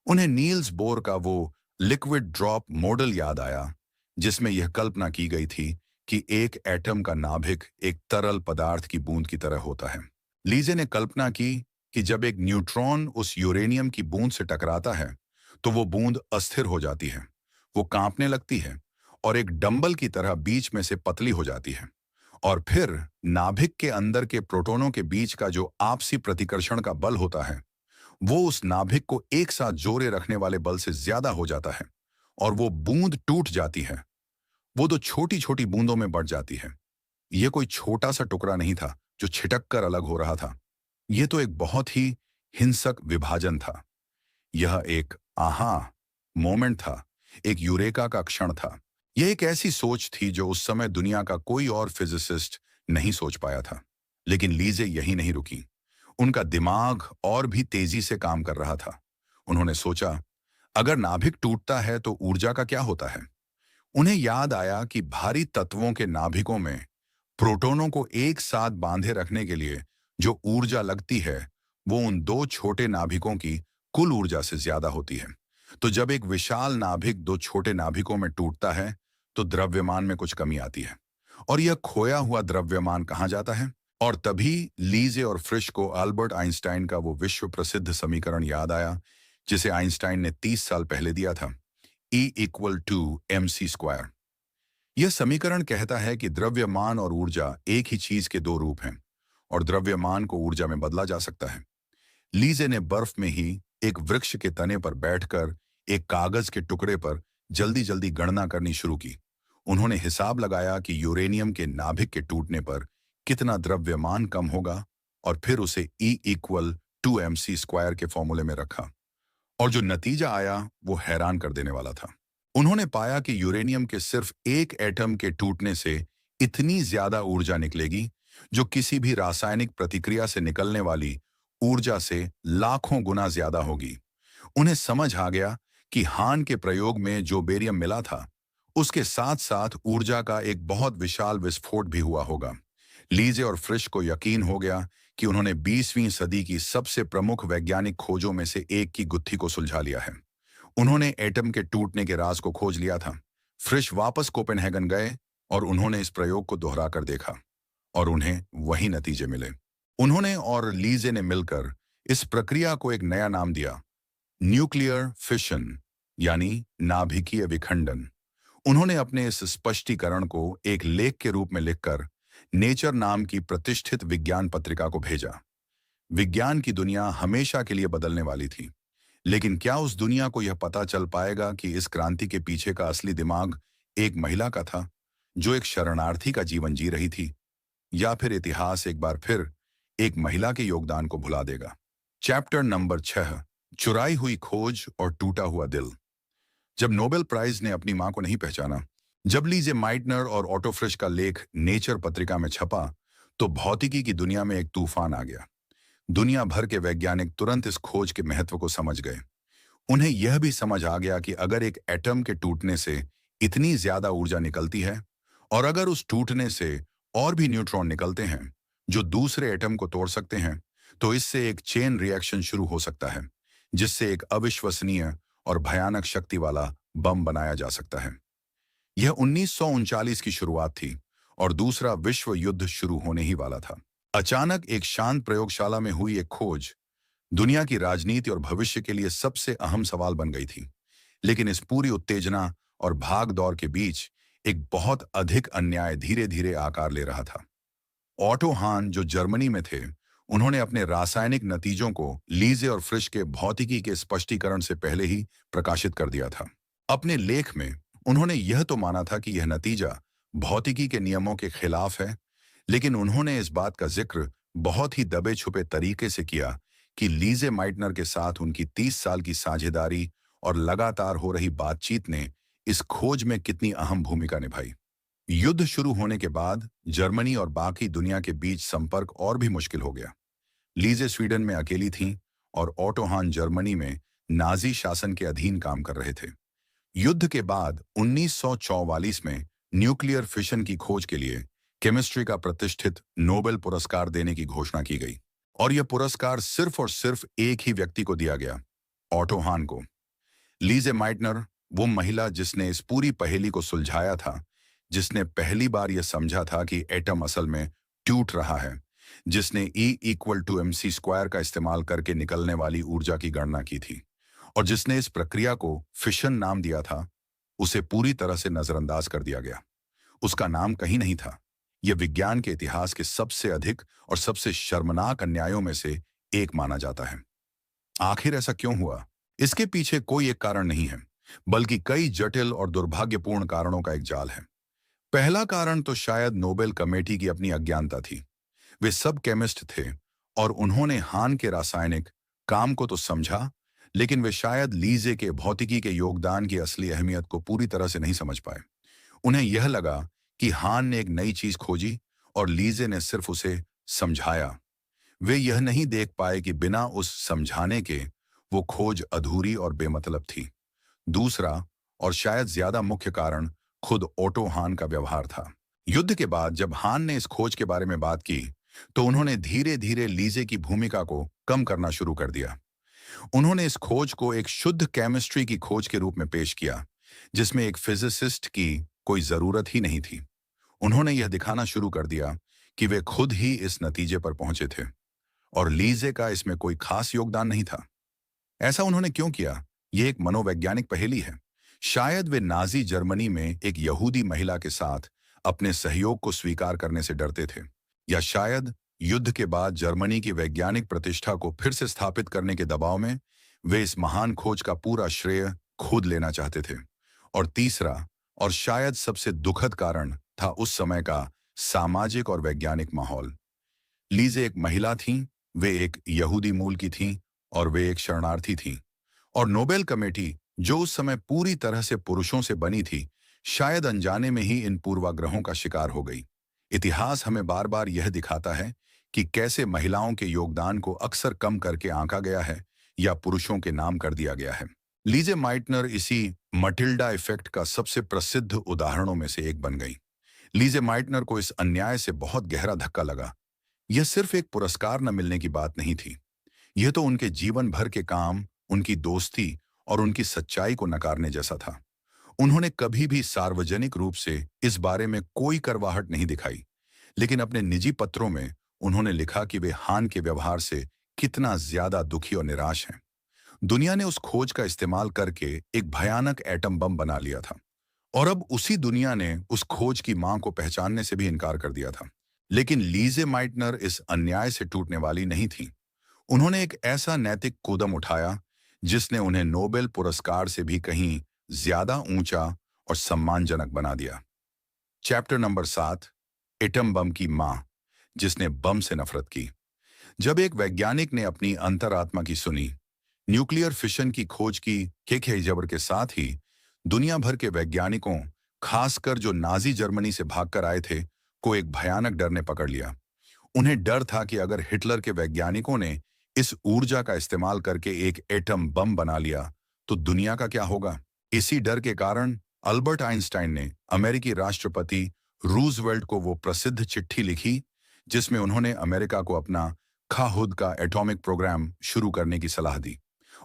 उन्हें नील्स बोर का वो लिक्विड ड्रॉप मॉडल याद आया, जिसमें यह कल्पना की गई थी कि एक एटम का नाभिक एक तरल पदार्थ की बूंद की तरह होता है। लीजे ने कल्पना की कि जब एक न्यूट्रॉन उस यूरेनियम की बूंद से टकराता है, तो वो बूंद अस्थिर हो जाती है, वो कांपने लगती है और एक डंबल की तरह बीच में से पतली हो जाती है। और फिर नाभिक के अंदर के प्रोटॉनों के बीच का जो आपसी प्रतिकर्षण का बल होता है, वो उस नाभिक को एक साथ जोड़े रखने वाले बल से ज्यादा हो जाता है और वो बूंद टूट जाती है। वो तो छोटी छोटी बूंदों में बढ़ जाती है। ये कोई छोटा सा टुकड़ा नहीं था जो छिटक कर अलग हो रहा था। ये तो एक बहुत ही हिंसक विभाजन था। यह एक आहा मोमेंट था, एक यूरेका का क्षण था। यह एक ऐसी सोच थी जो उस समय दुनिया का कोई और फिजिसिस्ट नहीं सोच पाया था। लेकिन लीजे यही नहीं रुकी। उनका दिमाग और भी तेजी से काम कर रहा था। उन्होंने सोचा, अगर नाभिक टूटता है तो ऊर्जा का क्या होता है। उन्हें याद आया कि भारी तत्वों के नाभिकों में प्रोटॉनों को एक साथ बांधे रखने के लिए जो ऊर्जा लगती है, वो उन दो छोटे नाभिकों की कुल ऊर्जा से ज्यादा होती है। तो जब एक विशाल नाभिक दो छोटे नाभिकों में टूटता है, तो द्रव्यमान में कुछ कमी आती है, और यह खोया हुआ द्रव्यमान कहाँ जाता है। और तभी लीजे और फ्रिश को अल्बर्ट आइंस्टाइन का वो विश्व प्रसिद्ध समीकरण याद आया, जिसे आइंस्टाइन ने 30 साल पहले दिया था, E = mc²। यह समीकरण कहता है कि द्रव्यमान और ऊर्जा एक ही चीज के दो रूप हैं और द्रव्यमान को ऊर्जा में बदला जा सकता है। लीजे ने बर्फ में ही एक वृक्ष के तने पर बैठकर एक कागज के टुकड़े पर जल्दी जल्दी गणना करनी शुरू की। उन्होंने हिसाब लगाया कि यूरेनियम के नाभिक के टूटने पर कितना द्रव्यमान कम होगा और फिर उसे E=2mc² के फॉर्मूले में रखा। और जो नतीजा आया वो हैरान कर देने वाला था। उन्होंने पाया कि यूरेनियम के सिर्फ एक एटम के टूटने से इतनी ज्यादा ऊर्जा निकलेगी जो किसी भी रासायनिक प्रतिक्रिया से निकलने वाली ऊर्जा से लाखों गुना ज्यादा होगी। उन्हें समझ आ गया कि हान के प्रयोग में जो बेरियम मिला था उसके साथ साथ ऊर्जा का एक बहुत विशाल विस्फोट भी हुआ होगा। लीजे और फ्रिश को यकीन हो गया कि उन्होंने 20वीं सदी की सबसे प्रमुख वैज्ञानिक खोजों में से एक की गुत्थी को सुलझा लिया है। उन्होंने एटम के टूटने के राज को खोज लिया था। फ्रिश वापस कोपेनहेगन गए और उन्होंने इस प्रयोग को दोहराकर देखा और उन्हें वही नतीजे मिले। उन्होंने और लीजे ने मिलकर इस प्रक्रिया को एक नया नाम दिया, न्यूक्लियर फिशन, यानी नाभिकीय विखंडन। उन्होंने अपने इस स्पष्टीकरण को एक लेख के रूप में लिखकर नेचर नाम की प्रतिष्ठित विज्ञान पत्रिका को भेजा। विज्ञान की दुनिया हमेशा के लिए बदलने वाली थी, लेकिन क्या उस दुनिया को यह पता चल पाएगा कि इस क्रांति के पीछे का असली दिमाग एक महिला का था जो एक शरणार्थी का जीवन जी रही थी, या फिर इतिहास एक बार फिर एक महिला के योगदान को भुला देगा। चैप्टर नंबर 6, चुराई हुई खोज और टूटा हुआ दिल। जब नोबेल प्राइज ने अपनी मां को नहीं पहचाना, जब लीजे माइटनर और ऑटो फ्रिश का लेख नेचर पत्रिका में छपा, तो भौतिकी की दुनिया में एक तूफान आ गया। दुनिया भर के वैज्ञानिक तुरंत इस खोज के महत्व को समझ गए। उन्हें यह भी समझ आ गया कि अगर एक एटम के टूटने से इतनी ज्यादा ऊर्जा निकलती है और अगर उस टूटने से और भी न्यूट्रॉन निकलते हैं जो दूसरे एटम को तोड़ सकते हैं, तो इससे एक चेन रिएक्शन शुरू हो सकता है जिससे एक अविश्वसनीय और भयानक शक्ति वाला बम बनाया जा सकता है। यह 1939 की शुरुआत थी और दूसरा विश्व युद्ध शुरू होने ही वाला था। अचानक एक शांत प्रयोगशाला में हुई एक खोज दुनिया की राजनीति और भविष्य के लिए सबसे अहम सवाल बन गई थी। लेकिन इस पूरी उत्तेजना और भाग दौड़ के बीच एक बहुत अधिक अन्याय धीरे धीरे आकार ले रहा था। ऑटो हान, जो जर्मनी में थे, उन्होंने अपने रासायनिक नतीजों को लीजे और फ्रिश के भौतिकी के स्पष्टीकरण से पहले ही प्रकाशित कर दिया था। अपने लेख में उन्होंने यह तो माना था कि यह नतीजा भौतिकी के नियमों के खिलाफ है, लेकिन उन्होंने इस बात का जिक्र बहुत ही दबे छुपे तरीके से किया कि लीजे माइटनर के साथ उनकी 30 साल की साझेदारी और लगातार हो रही बातचीत ने इस खोज में कितनी अहम भूमिका निभाई। युद्ध शुरू होने के बाद जर्मनी और बाकी दुनिया के बीच संपर्क और भी मुश्किल हो गया। लीजे स्वीडन में अकेली थीं और ऑटो हान जर्मनी में नाजी शासन के अधीन काम कर रहे थे। युद्ध के बाद 1944 में न्यूक्लियर फिशन की खोज के लिए केमिस्ट्री का प्रतिष्ठित नोबेल पुरस्कार देने की घोषणा की गई और यह पुरस्कार सिर्फ और सिर्फ एक ही व्यक्ति को दिया गया, ऑटो हान को। लीजे माइटनर, वो महिला जिसने इस पूरी पहेली को सुलझाया था, जिसने पहली बार यह समझा था कि एटम असल में टूट रहा है, जिसने E=mc² का इस्तेमाल करके निकलने वाली ऊर्जा की गणना की थी और जिसने इस प्रक्रिया को फिशन नाम दिया था, उसे पूरी तरह से नजरअंदाज कर दिया गया। उसका नाम कहीं नहीं था। यह विज्ञान के इतिहास के सबसे अधिक और सबसे शर्मनाक अन्यायों में से एक माना जाता है। आखिर ऐसा क्यों हुआ? इसके पीछे कोई एक कारण नहीं है, बल्कि कई जटिल और दुर्भाग्यपूर्ण कारणों का एक जाल है। पहला कारण तो शायद नोबेल कमेटी की अपनी अज्ञानता थी। वे सब केमिस्ट थे और उन्होंने हान के रासायनिक काम को तो समझा, लेकिन वे शायद लीजे के भौतिकी के योगदान की असली अहमियत को पूरी तरह से नहीं समझ पाए। उन्हें यह लगा कि हान ने एक नई चीज खोजी और लीजे ने सिर्फ उसे समझाया। वे यह नहीं देख पाए कि बिना उस समझाने के वो खोज अधूरी और बेमतलब थी। दूसरा और शायद ज्यादा मुख्य कारण खुद ऑटो हान का व्यवहार था। युद्ध के बाद जब हान ने इस खोज के बारे में बात की, तो उन्होंने धीरे धीरे लीजे की भूमिका को कम करना शुरू कर दिया। उन्होंने इस खोज को एक शुद्ध केमिस्ट्री की खोज के रूप में पेश किया, जिसमें एक फिजिसिस्ट की कोई जरूरत ही नहीं थी। उन्होंने यह दिखाना शुरू कर दिया कि वे खुद ही इस नतीजे पर पहुंचे थे और लीजे का इसमें कोई खास योगदान नहीं था। ऐसा उन्होंने क्यों किया? यह एक मनोवैज्ञानिक पहेली है, शायद वे नाजी जर्मनी में एक यहूदी महिला के साथ अपने सहयोग को स्वीकार करने से डरते थे, या शायद युद्ध के बाद जर्मनी की वैज्ञानिक प्रतिष्ठा को फिर से स्थापित करने के दबाव में वे इस महान खोज का पूरा श्रेय खुद लेना चाहते थे। और तीसरा, और शायद सबसे दुखद कारण था उस समय का सामाजिक और वैज्ञानिक माहौल। लीजे एक महिला थीं, वे एक यहूदी मूल की थीं, और वे एक शरणार्थी थीं। और नोबेल कमेटी, जो उस समय पूरी तरह से पुरुषों से बनी थी, शायद अनजाने में ही इन पूर्वाग्रहों का शिकार हो गई। इतिहास हमें बार बार यह दिखाता है कि कैसे महिलाओं के योगदान को अक्सर कम करके आंका गया है या पुरुषों के नाम कर दिया गया है। लीजे माइटनर इसी मटिल्डा इफेक्ट का सबसे प्रसिद्ध उदाहरणों में से एक बन गई। लीजे माइटनर को इस अन्याय से बहुत गहरा धक्का लगा। यह सिर्फ एक पुरस्कार न मिलने की बात नहीं थी, यह तो उनके जीवन भर के काम, उनकी दोस्ती और उनकी सच्चाई को नकारने जैसा था। उन्होंने कभी भी सार्वजनिक रूप से इस बारे में कोई करवाहट नहीं दिखाई, लेकिन अपने निजी पत्रों में उन्होंने लिखा कि वे हान के व्यवहार से कितना ज्यादा दुखी और निराश हैं। दुनिया ने उस खोज का इस्तेमाल करके एक भयानक एटम बम बना लिया था, और अब उसी दुनिया ने उस खोज की मां को पहचानने से भी इनकार कर दिया था। लेकिन लीजे माइटनर इस अन्याय से टूटने वाली नहीं थी। उन्होंने एक ऐसा नैतिक कदम उठाया जिसने उन्हें नोबेल पुरस्कार से भी कहीं ज्यादा ऊंचा और सम्मानजनक बना दिया। चैप्टर नंबर 7, एटम बम की मां, जिसने बम से नफरत की। जब एक वैज्ञानिक ने अपनी अंतरात्मा की सुनी, न्यूक्लियर फिशन की खोज की जबर के साथ ही दुनिया भर के वैज्ञानिकों, खासकर जो नाजी जर्मनी से भागकर आए थे, को एक भयानक डर ने पकड़ लिया। उन्हें डर था कि अगर हिटलर के वैज्ञानिकों ने इस ऊर्जा का इस्तेमाल करके एक एटम बम बना लिया तो दुनिया का क्या होगा। इसी डर के कारण अल्बर्ट आइंस्टाइन ने अमेरिकी राष्ट्रपति रूजवेल्ट को वो प्रसिद्ध चिट्ठी लिखी जिसमें उन्होंने अमेरिका को अपना खुद का एटॉमिक प्रोग्राम शुरू करने की सलाह दी।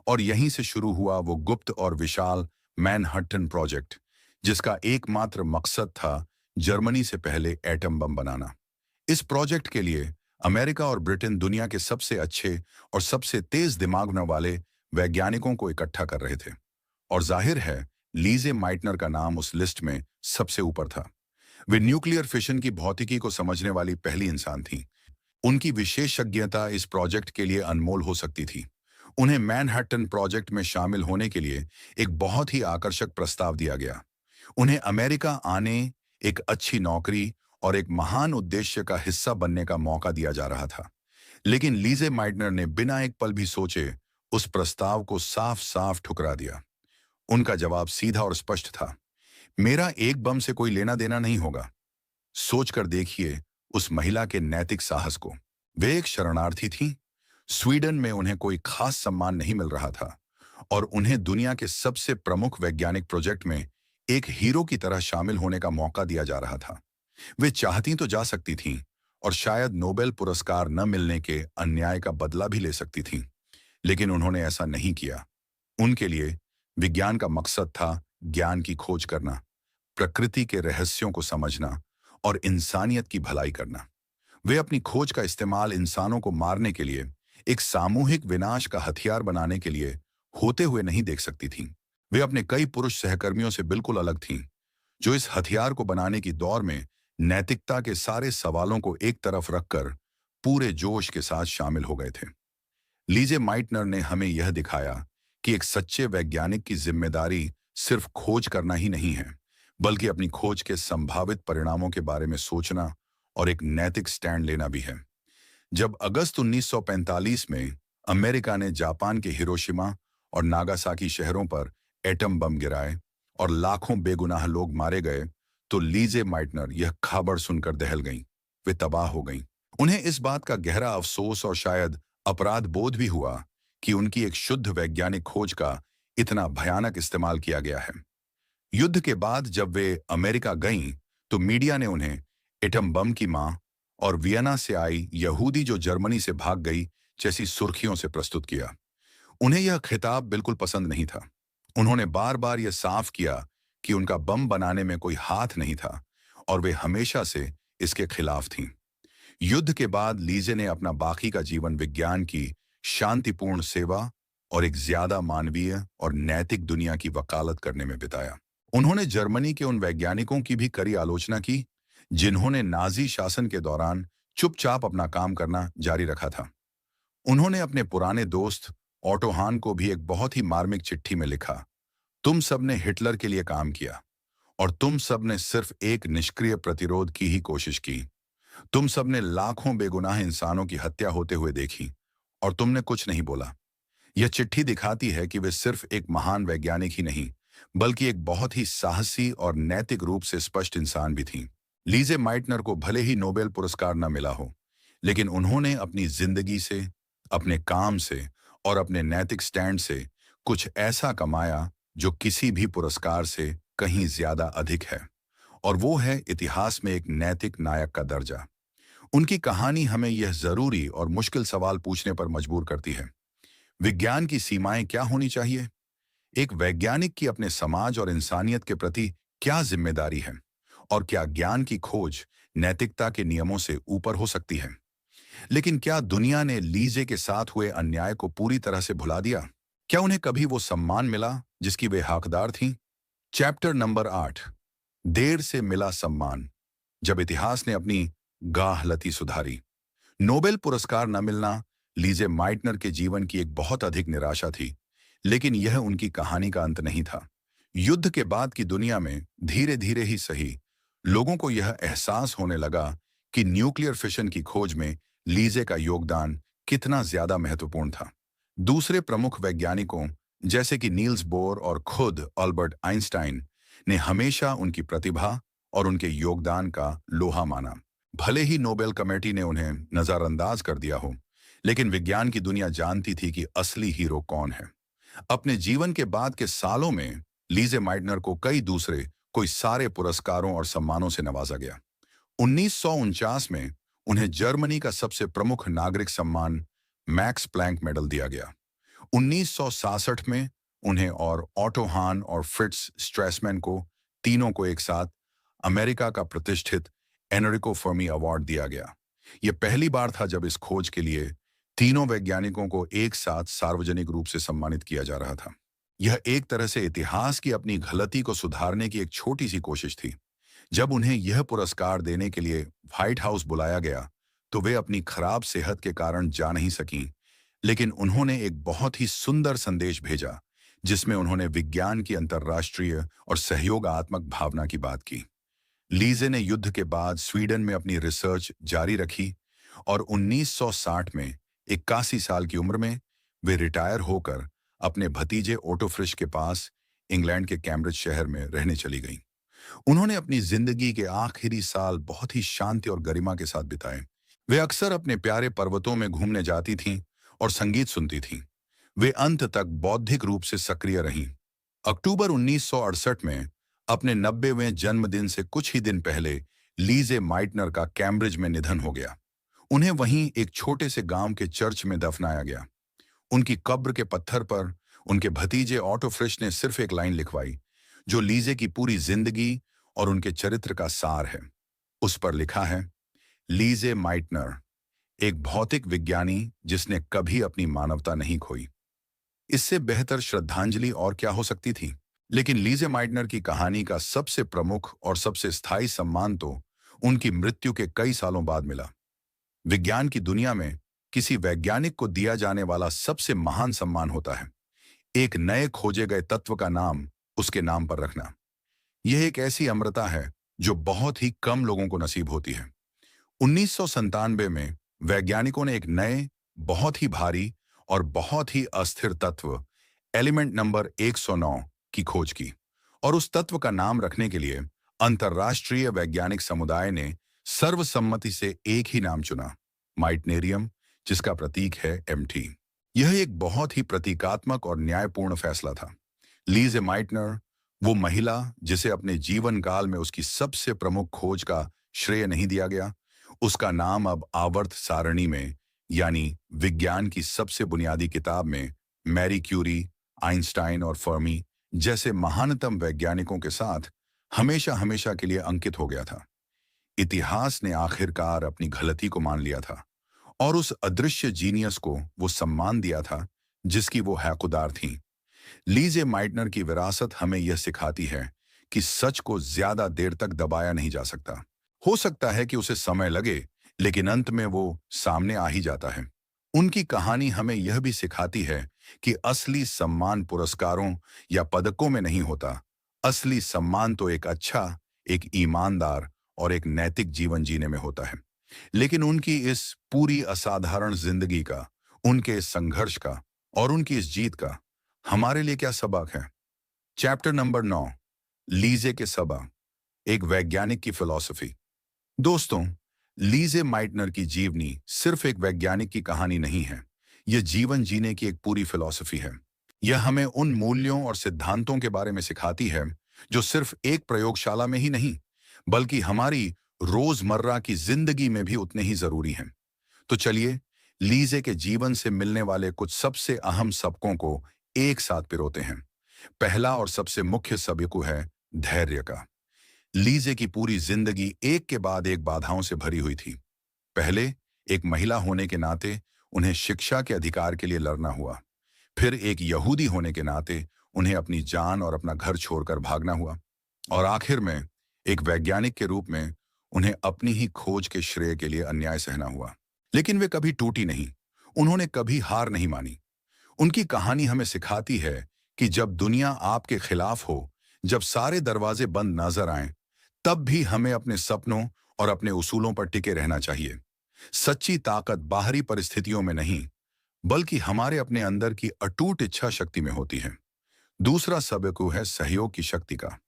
और यहीं से शुरू हुआ वो गुप्त और विशाल मैनहट्टन प्रोजेक्ट, जिसका एकमात्र मकसद था जर्मनी से पहले एटम बम बनाना। इस प्रोजेक्ट के लिए अमेरिका और ब्रिटेन दुनिया के सबसे अच्छे और सबसे तेज दिमाग वाले वैज्ञानिकों को इकट्ठा कर रहे थे, और जाहिर है लीजे माइटनर का नाम उस लिस्ट में सबसे ऊपर था। वे न्यूक्लियर फिशन की भौतिकी को समझने वाली पहली इंसान थी। उनकी विशेषज्ञता इस प्रोजेक्ट के लिए अनमोल हो सकती थी। उन्हें मैनहट्टन प्रोजेक्ट में शामिल होने के लिए एक बहुत ही आकर्षक प्रस्ताव दिया गया। उन्हें अमेरिका आने, एक अच्छी नौकरी और एक महान उद्देश्य का हिस्सा बनने का मौका दिया जा रहा था। लेकिन लीजे माइटनर ने बिना एक पल भी सोचे उस प्रस्ताव को साफ साफ ठुकरा दिया। उनका जवाब सीधा और स्पष्ट था, मेरा एक बम से कोई लेना देना नहीं होगा। सोचकर देखिए उस महिला के नैतिक साहस को। वे एक शरणार्थी थीं। स्वीडन में उन्हें कोई खास सम्मान नहीं मिल रहा था, और उन्हें दुनिया के सबसे प्रमुख वैज्ञानिक प्रोजेक्ट में एक हीरो की तरह शामिल होने का मौका दिया जा रहा था। वे चाहती तो जा सकती थीं, और शायद नोबेल पुरस्कार न मिलने के अन्याय का बदला भी ले सकती थीं, लेकिन उन्होंने ऐसा नहीं किया। उनके लिए विज्ञान का मकसद था ज्ञान की खोज करना, प्रकृति के रहस्यों को समझना और इंसानियत की भलाई करना। वे अपनी खोज का इस्तेमाल इंसानों को मारने के लिए, एक सामूहिक विनाश का हथियार बनाने के लिए होते हुए नहीं देख सकती थीं। वे अपने कई पुरुष सहकर्मियों से बिल्कुल अलग थीं, जो इस हथियार को बनाने की दौर में नैतिकता के सारे सवालों को एक तरफ रखकर पूरे जोश के साथ शामिल हो गए थे। लीजे माइटनर ने हमें यह दिखाया कि एक सच्चे वैज्ञानिक की जिम्मेदारी सिर्फ खोज करना ही नहीं है, बल्कि अपनी खोज के संभावित परिणामों के बारे में सोचना और एक नैतिक स्टैंड लेना भी है। जब अगस्त 1945 में अमेरिका ने जापान के हिरोशिमा और नागासाकी शहरों पर एटम बम गिराए और लाखों बेगुनाह लोग मारे गए, तो लीजे माइटनर यह खबर सुनकर दहल गईं। वे तबाह हो गईं। उन्हें इस बात का गहरा अफसोस और शायद अपराध बोध भी हुआ कि उनकी एक शुद्ध वैज्ञानिक खोज का इतना भयानक इस्तेमाल किया गया है। युद्ध के बाद जब वे अमेरिका गईं, तो मीडिया ने उन्हें एटम बम की मां और वियना से आई यहूदी जो जर्मनी से भाग गई जैसी सुर्खियों से प्रस्तुत किया। उन्हें यह खिताब बिल्कुल पसंद नहीं था। उन्होंने बार बार यह साफ किया कि उनका बम बनाने में कोई हाथ नहीं था, और वे हमेशा से इसके खिलाफ थीं। युद्ध के बाद लीजे ने अपना बाकी का जीवन विज्ञान की शांतिपूर्ण सेवा और एक ज्यादा मानवीय और नैतिक दुनिया की वकालत करने में बिताया। उन्होंने जर्मनी के उन वैज्ञानिकों की भी कड़ी आलोचना की जिन्होंने नाजी शासन के दौरान चुपचाप अपना काम करना जारी रखा था। उन्होंने अपने पुराने दोस्त ऑटो हान को भी एक बहुत ही मार्मिक चिट्ठी में लिखा, तुम सबने हिटलर के लिए काम किया और तुम सबने सिर्फ एक निष्क्रिय प्रतिरोध की ही कोशिश की। तुम सबने लाखों बेगुनाह इंसानों की हत्या होते हुए देखी और तुमने कुछ नहीं बोला। यह चिट्ठी दिखाती है कि वे सिर्फ एक महान वैज्ञानिक ही नहीं, बल्कि एक बहुत ही साहसी और नैतिक रूप से स्पष्ट इंसान भी थीं। लीजे माइटनर को भले ही नोबेल पुरस्कार न मिला हो, लेकिन उन्होंने अपनी जिंदगी से, अपने काम से और अपने नैतिक स्टैंड से कुछ ऐसा कमाया जो किसी भी पुरस्कार से कहीं ज्यादा अधिक है, और वो है इतिहास में एक नैतिक नायक का दर्जा। उनकी कहानी हमें यह जरूरी और मुश्किल सवाल पूछने पर मजबूर करती है, विज्ञान की सीमाएं क्या होनी चाहिए? एक वैज्ञानिक की अपने समाज और इंसानियत के प्रति क्या जिम्मेदारी है? और क्या ज्ञान की खोज नैतिकता के नियमों से ऊपर हो सकती है? लेकिन क्या दुनिया ने लीजे के साथ हुए अन्याय को पूरी तरह से भुला दिया? क्या उन्हें कभी वो सम्मान मिला जिसकी वे हकदार थीं? चैप्टर नंबर 8, देर से मिला सम्मान। जब इतिहास ने अपनी गाहलती सुधारी। नोबेल पुरस्कार न मिलना लीजे माइटनर के जीवन की एक बहुत अधिक निराशा थी, लेकिन यह उनकी कहानी का अंत नहीं था। युद्ध के बाद की दुनिया में धीरे धीरे ही सही, लोगों को यह एहसास होने लगा कि न्यूक्लियर फिशन की खोज में लीजे का योगदान कितना ज्यादा महत्वपूर्ण था। दूसरे प्रमुख वैज्ञानिकों जैसे कि नील्स बोर और खुद अल्बर्ट आइंस्टाइन ने हमेशा उनकी प्रतिभा और उनके योगदान का लोहा माना। भले ही नोबेल कमेटी ने उन्हें नजरअंदाज कर दिया हो, लेकिन विज्ञान की दुनिया जानती थी कि असली हीरो कौन है। अपने जीवन के बाद के सालों में लीजे माइटनर को कोई सारे पुरस्कारों और सम्मानों से नवाजा गया। 1949 में उन्हें जर्मनी का सबसे प्रमुख नागरिक सम्मान मैक्स प्लैंक मेडल दिया गया। 1966 में उन्हें और ऑटो हान और फ्रिट्ज स्ट्रेसमैन को, तीनों को एक साथ अमेरिका का प्रतिष्ठित एनरिको फर्मी अवार्ड दिया गया। यह पहली बार था जब इस खोज के लिए तीनों वैज्ञानिकों को एक साथ सार्वजनिक रूप से सम्मानित किया जा रहा था। यह एक तरह से इतिहास की अपनी गलती को सुधारने की एक छोटी सी कोशिश थी। जब उन्हें यह पुरस्कार देने के लिए व्हाइट हाउस बुलाया गया, तो वे अपनी खराब सेहत के कारण जा नहीं सकीं, लेकिन उन्होंने एक बहुत ही सुंदर संदेश भेजा, जिसमें उन्होंने विज्ञान की अंतर्राष्ट्रीय और सहयोगात्मक भावना की बात की। लीजे ने युद्ध के बाद स्वीडन में अपनी रिसर्च जारी रखी और 1960 में 81 साल की उम्र में वे रिटायर होकर अपने भतीजे ओटो फ्रिश के पास इंग्लैंड के कैम्ब्रिज शहर में रहने चली गईं। उन्होंने अपनी जिंदगी के आखिरी साल बहुत ही शांति और गरिमा के साथ बिताए। वे अक्सर अपने प्यारे पर्वतों में घूमने जाती थीं और संगीत सुनती थीं। वे अंत तक बौद्धिक रूप से सक्रिय रहीं। अक्टूबर 1968 में अपने 90वें जन्मदिन से कुछ ही दिन पहले लीजे माइटनर का कैम्ब्रिज में निधन हो गया। उन्हें वहीं एक छोटे से गांव के चर्च में दफनाया गया। उनकी कब्र के पत्थर पर उनके भतीजे ऑटो फ्रिश ने सिर्फ एक लाइन लिखवाई, जो लीजे की पूरी जिंदगी और उनके चरित्र का सार है। उस पर लिखा है, लीजे माइटनर, एक भौतिक विज्ञानी जिसने कभी अपनी मानवता नहीं खोई। इससे बेहतर श्रद्धांजलि और क्या हो सकती थी? लेकिन लीजे माइटनर की कहानी का सबसे प्रमुख और सबसे स्थायी सम्मान तो उनकी मृत्यु के कई सालों बाद मिला। विज्ञान की दुनिया में किसी वैज्ञानिक को दिया जाने वाला सबसे महान सम्मान होता है एक नए खोजे गए तत्व का नाम उसके नाम पर रखना। यह एक ऐसी अमरता है जो बहुत ही कम लोगों को नसीब होती है। 1997 में वैज्ञानिकों ने एक नए, बहुत ही भारी और बहुत ही अस्थिर तत्व एलिमेंट नंबर 109 की खोज की, और उस तत्व का नाम रखने के लिए अंतर्राष्ट्रीय वैज्ञानिक समुदाय ने सर्वसम्मति से एक ही नाम चुना, माइटनेरियम, जिसका प्रतीक है MT। यह एक बहुत ही प्रतीकात्मक और न्यायपूर्ण फैसला था। लीजे माइटनर, वो महिला जिसे अपने जीवन काल में उसकी सबसे प्रमुख खोज का श्रेय नहीं दिया गया, उसका नाम अब आवर्त सारणी में, यानी विज्ञान की सबसे बुनियादी किताब में, मैरी क्यूरी, आइंस्टाइन और फर्मी जैसे महानतम वैज्ञानिकों के साथ हमेशा हमेशा के लिए अंकित हो गया था। इतिहास ने आखिरकार अपनी गलती को मान लिया था और उस अदृश्य जीनियस को वो सम्मान दिया था जिसकी वो हकदार थीं। लीजे माइटनर की विरासत हमें यह सिखाती है कि सच को ज्यादा देर तक दबाया नहीं जा सकता। हो सकता है कि उसे समय लगे, लेकिन अंत में वो सामने आ ही जाता है। उनकी कहानी हमें यह भी सिखाती है कि असली सम्मान पुरस्कारों या पदकों में नहीं होता। असली सम्मान तो एक अच्छा, एक ईमानदार और एक नैतिक जीवन जीने में होता है। लेकिन उनकी इस पूरी असाधारण जिंदगी का, उनके इस संघर्ष का और उनकी इस जीत का हमारे लिए क्या सबक है? चैप्टर नंबर 9, लीजे के सबक, एक वैज्ञानिक की फिलॉसफी। दोस्तों, लीजे माइटनर की जीवनी सिर्फ एक वैज्ञानिक की कहानी नहीं है। यह जीवन जीने की एक पूरी फिलॉसफी है। यह हमें उन मूल्यों और सिद्धांतों के बारे में सिखाती है जो सिर्फ एक प्रयोगशाला में ही नहीं, बल्कि हमारी रोजमर्रा की जिंदगी में भी उतने ही जरूरी हैं। तो चलिए, लीजे के जीवन से मिलने वाले कुछ सबसे अहम सबकों को एक साथ पिरोते हैं। पहला और सबसे मुख्य सबक है धैर्य का। लीजे की पूरी जिंदगी एक के बाद एक बाधाओं से भरी हुई थी। पहले, एक महिला होने के नाते उन्हें शिक्षा के अधिकार के लिए लड़ना हुआ। फिर एक यहूदी होने के नाते उन्हें अपनी जान और अपना घर छोड़कर भागना हुआ। और आखिर में, एक वैज्ञानिक के रूप में उन्हें अपनी ही खोज के श्रेय के लिए अन्याय सहना हुआ। लेकिन वे कभी टूटी नहीं। उन्होंने कभी हार नहीं मानी। उनकी कहानी हमें सिखाती है कि जब दुनिया आपके खिलाफ हो, जब सारे दरवाजे बंद नजर आएं, तब भी हमें अपने सपनों और अपने उसूलों पर टिके रहना चाहिए। सच्ची ताकत बाहरी परिस्थितियों में नहीं, बल्कि हमारे अपने अंदर की अटूट इच्छा शक्ति में होती है। दूसरा सबक है सहयोग की शक्ति का।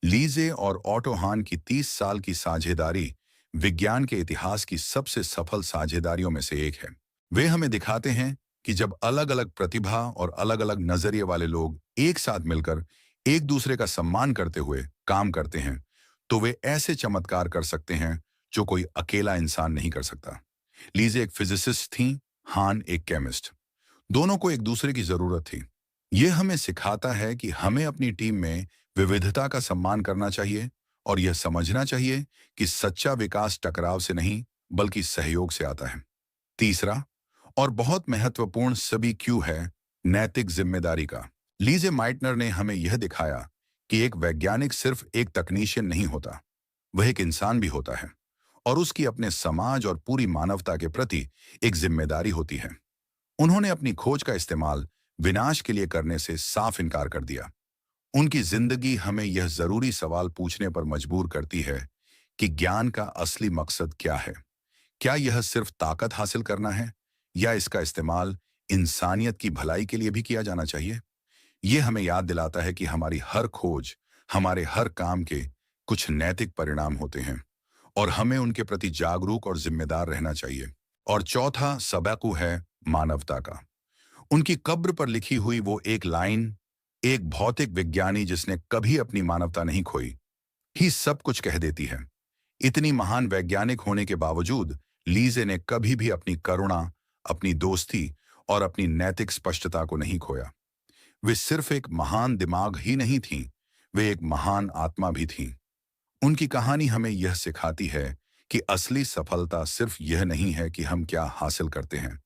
लीजे और ऑटो हान की 30 साल की साझेदारी विज्ञान के इतिहास की सबसे सफल साझेदारियों में से एक है। वे हमें दिखाते हैं कि जब अलग अलग प्रतिभा और अलग अलग नजरिए वाले लोग एक साथ मिलकर एक दूसरे का सम्मान करते हुए काम करते हैं, तो वे ऐसे चमत्कार कर सकते हैं जो कोई अकेला इंसान नहीं कर सकता। लीजे एक फिजिसिस्ट थी, हान एक केमिस्ट। दोनों को एक दूसरे की जरूरत थी। यह हमें सिखाता है कि हमें अपनी टीम में विविधता का सम्मान करना चाहिए और यह समझना चाहिए कि सच्चा विकास टकराव से नहीं, बल्कि सहयोग से आता है। तीसरा और बहुत महत्वपूर्ण सभी क्यू है नैतिक जिम्मेदारी का। लीजे माइटनर ने हमें यह दिखाया कि एक वैज्ञानिक सिर्फ एक तकनीशियन नहीं होता, वह एक इंसान भी होता है और उसकी अपने समाज और पूरी मानवता के प्रति एक जिम्मेदारी होती है। उन्होंने अपनी खोज का इस्तेमाल विनाश के लिए करने से साफ इनकार कर दिया। उनकी जिंदगी हमें यह जरूरी सवाल पूछने पर मजबूर करती है कि ज्ञान का असली मकसद क्या है। क्या यह सिर्फ ताकत हासिल करना है, या इसका इस्तेमाल इंसानियत की भलाई के लिए भी किया जाना चाहिए? यह हमें याद दिलाता है कि हमारी हर खोज, हमारे हर काम के कुछ नैतिक परिणाम होते हैं और हमें उनके प्रति जागरूक और जिम्मेदार रहना चाहिए। और चौथा सबक है मानवता का। उनकी कब्र पर लिखी हुई वो एक लाइन, एक भौतिक विज्ञानी जिसने कभी अपनी मानवता नहीं खोई, ही सब कुछ कह देती है। इतनी महान वैज्ञानिक होने के बावजूद लीजे ने कभी भी अपनी करुणा, अपनी दोस्ती और अपनी नैतिक स्पष्टता को नहीं खोया। वे सिर्फ एक महान दिमाग ही नहीं थीं, वे एक महान आत्मा भी थीं। उनकी कहानी हमें यह सिखाती है कि असली सफलता सिर्फ यह नहीं है कि हम क्या हासिल करते हैं,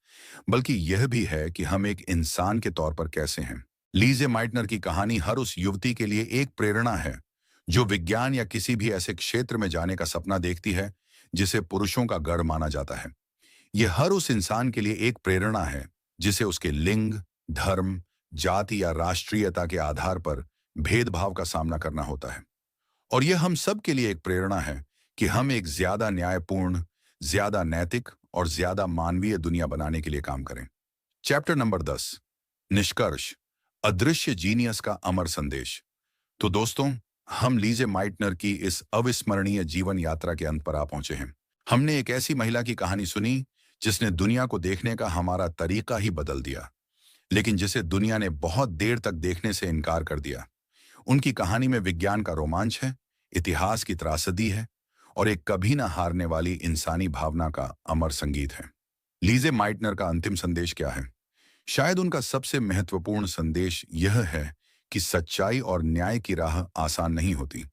बल्कि यह भी है कि हम एक इंसान के तौर पर कैसे हैं। लीजे माइटनर की कहानी हर उस युवती के लिए एक प्रेरणा है जो विज्ञान या किसी भी ऐसे क्षेत्र में जाने का सपना देखती है जिसे पुरुषों का गढ़ माना जाता है। यह हर उस इंसान के लिए एक प्रेरणा है जिसे उसके लिंग, धर्म, जाति या राष्ट्रीयता के आधार पर भेदभाव का सामना करना होता है। और यह हम सब के लिए एक प्रेरणा है कि हम एक ज्यादा न्यायपूर्ण, ज्यादा नैतिक और ज्यादा मानवीय दुनिया बनाने के लिए काम करें। चैप्टर नंबर 10, निष्कर्ष, अदृश्य जीनियस का अमर संदेश। तो दोस्तों, हम लीजे माइटनर की इस अविस्मरणीय जीवन यात्रा के अंत पर आ पहुंचे हैं। हमने एक ऐसी महिला की कहानी सुनी जिसने दुनिया को देखने का हमारा तरीका ही बदल दिया, लेकिन जिसे दुनिया ने बहुत देर तक देखने से इनकार कर दिया। उनकी कहानी में विज्ञान का रोमांच है, इतिहास की त्रासदी है और एक कभी ना हारने वाली इंसानी भावना का अमर संगीत है। लीजे माइटनर का अंतिम संदेश क्या है? शायद उनका सबसे महत्वपूर्ण संदेश यह है कि सच्चाई और न्याय की राह आसान नहीं होती।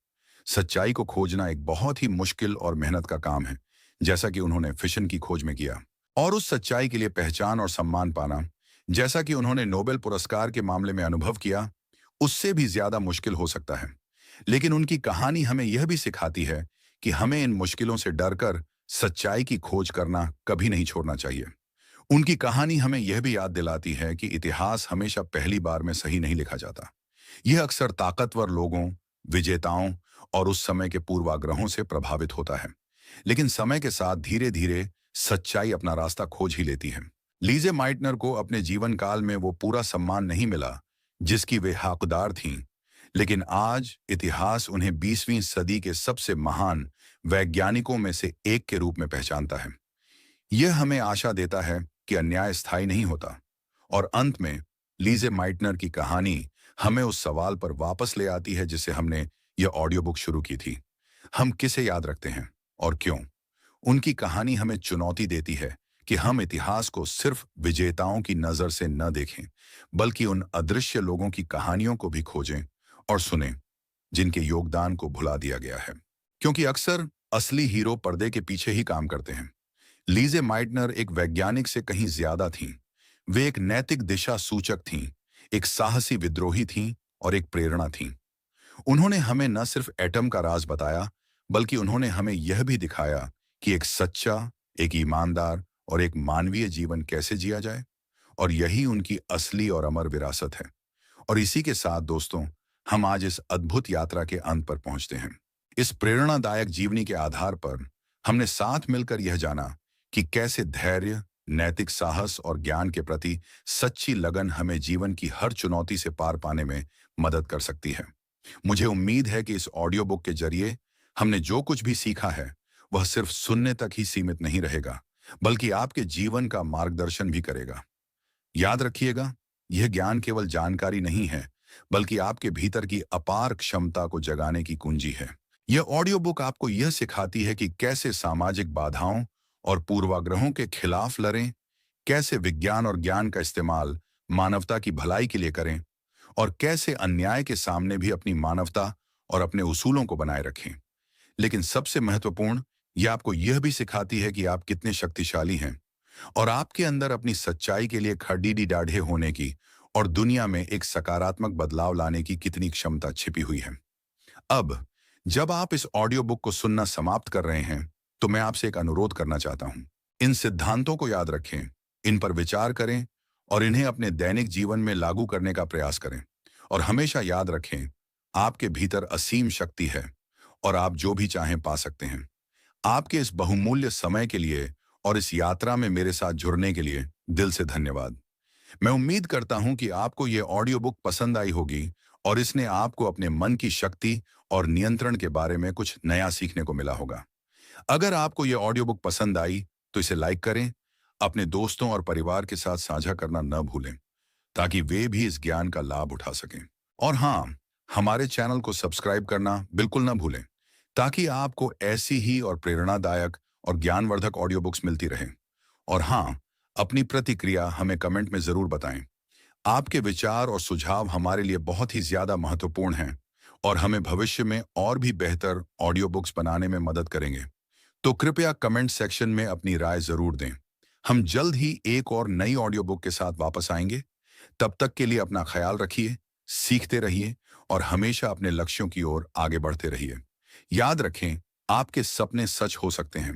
सच्चाई को खोजना एक बहुत ही मुश्किल और मेहनत का काम है, जैसा कि उन्होंने फिशन की खोज में किया। और उस सच्चाई के लिए पहचान और सम्मान पाना, जैसा कि उन्होंने नोबेल पुरस्कार के मामले में अनुभव किया, उससे भी ज्यादा मुश्किल हो सकता है। लेकिन उनकी कहानी हमें यह भी सिखाती है कि हमें इन मुश्किलों से डरकर सच्चाई की खोज करना कभी नहीं छोड़ना चाहिए। उनकी कहानी हमें यह भी याद दिलाती है कि इतिहास हमेशा पहली बार में सही नहीं लिखा जाता। यह अक्सर ताकतवर लोगों, विजेताओं और उस समय के पूर्वाग्रहों से प्रभावित होता है। लेकिन समय के साथ धीरे धीरे सच्चाई अपना रास्ता खोज ही लेती है। लीजे माइटनर को अपने जीवन काल में वो पूरा सम्मान नहीं मिला जिसकी वे हकदार थीं, लेकिन आज इतिहास उन्हें 20वीं सदी के सबसे महान वैज्ञानिकों में से एक के रूप में पहचानता है। यह हमें आशा देता है कि अन्याय स्थायी नहीं होता। और अंत में लीजे माइटनर की कहानी हमें उस सवाल पर वापस ले आती है जिससे हमने यह ऑडियो बुक शुरू की थी। हम किसे याद रखते हैं और क्यों? उनकी कहानी हमें चुनौती देती है कि हम इतिहास को सिर्फ विजेताओं की नजर से न देखें, बल्कि उन अदृश्य लोगों की कहानियों को भी खोजें और सुनें जिनके योगदान को भुला दिया गया है। क्योंकि अक्सर असली हीरो पर्दे के पीछे ही काम करते हैं। लीजे माइटनर एक वैज्ञानिक से कहीं ज्यादा थीं। वे एक नैतिक दिशा सूचक थीं, एक साहसी विद्रोही थीं और एक प्रेरणा थीं। उन्होंने हमें न सिर्फ एटम का राज बताया, बल्कि उन्होंने हमें यह भी दिखाया कि एक सच्चा, एक ईमानदार और एक मानवीय जीवन कैसे जिया जाए। और यही उनकी असली और अमर विरासत है। और इसी के साथ दोस्तों, हम आज इस अद्भुत यात्रा के अंत पर पहुंचते हैं। इस प्रेरणादायक जीवनी के आधार पर हमने साथ मिलकर यह जाना कि कैसे धैर्य, नैतिक साहस और ज्ञान के प्रति सच्ची लगन हमें जीवन की हर चुनौती से पार पाने में मदद कर सकती है। मुझे उम्मीद है कि इस ऑडियो बुक के जरिए हमने जो कुछ भी सीखा है, वह सिर्फ सुनने तक ही सीमित नहीं रहेगा, बल्कि आपके जीवन का मार्गदर्शन भी करेगा। याद रखिएगा, यह ज्ञान केवल जानकारी नहीं है, बल्कि आपके भीतर की अपार क्षमता को जगाने की कुंजी है। यह ऑडियो बुक आपको यह सिखाती है कि कैसे सामाजिक बाधाओं और पूर्वाग्रहों के खिलाफ लड़ें, कैसे विज्ञान और ज्ञान का इस्तेमाल मानवता की भलाई के लिए करें, और कैसे अन्याय के सामने भी अपनी मानवता और अपने उसूलों को बनाए रखें। लेकिन सबसे महत्वपूर्ण, यह आपको यह भी सिखाती है कि आप कितने शक्तिशाली हैं और आपके अंदर अपनी सच्चाई के लिए खड़ीडी दाढ़े होने की और दुनिया में एक सकारात्मक बदलाव लाने की कितनी क्षमता छिपी हुई है। अब जब आप इस ऑडियो बुक को सुनना समाप्त कर रहे हैं, तो मैं आपसे एक अनुरोध करना चाहता हूं। इन सिद्धांतों को याद रखें, इन पर विचार करें और इन्हें अपने दैनिक जीवन में लागू करने का प्रयास करें। और हमेशा याद रखें, आपके भीतर असीम शक्ति है और आप जो भी चाहें पा सकते हैं। आपके इस बहुमूल्य समय के लिए और इस यात्रा में मेरे साथ जुड़ने के लिए दिल से धन्यवाद। मैं उम्मीद करता हूं कि आपको ये ऑडियो बुक पसंद आई होगी और इसने आपको अपने मन की शक्ति और नियंत्रण के बारे में कुछ नया सीखने को मिला होगा। अगर आपको ये ऑडियो बुक पसंद आई, तो इसे लाइक करें, अपने दोस्तों और परिवार के साथ साझा करना न भूलें, ताकि वे भी इस ज्ञान का लाभ उठा सकें। और हाँ, हमारे चैनल को सब्सक्राइब करना बिल्कुल न भूलें, ताकि आपको ऐसी ही और प्रेरणादायक और ज्ञानवर्धक ऑडियो बुक्स मिलती रहें। और हाँ, अपनी प्रतिक्रिया हमें कमेंट में जरूर बताएं। आपके विचार और सुझाव हमारे लिए बहुत ही ज्यादा महत्वपूर्ण हैं और हमें भविष्य में और भी बेहतर ऑडियो बुक्स बनाने में मदद करेंगे। तो कृपया कमेंट सेक्शन में अपनी राय जरूर दें। हम जल्द ही एक और नई ऑडियो बुक के साथ वापस आएंगे। तब तक के लिए अपना ख्याल रखिए, सीखते रहिए और हमेशा अपने लक्ष्यों की ओर आगे बढ़ते रहिए। याद रखें, आपके सपने सच हो सकते हैं।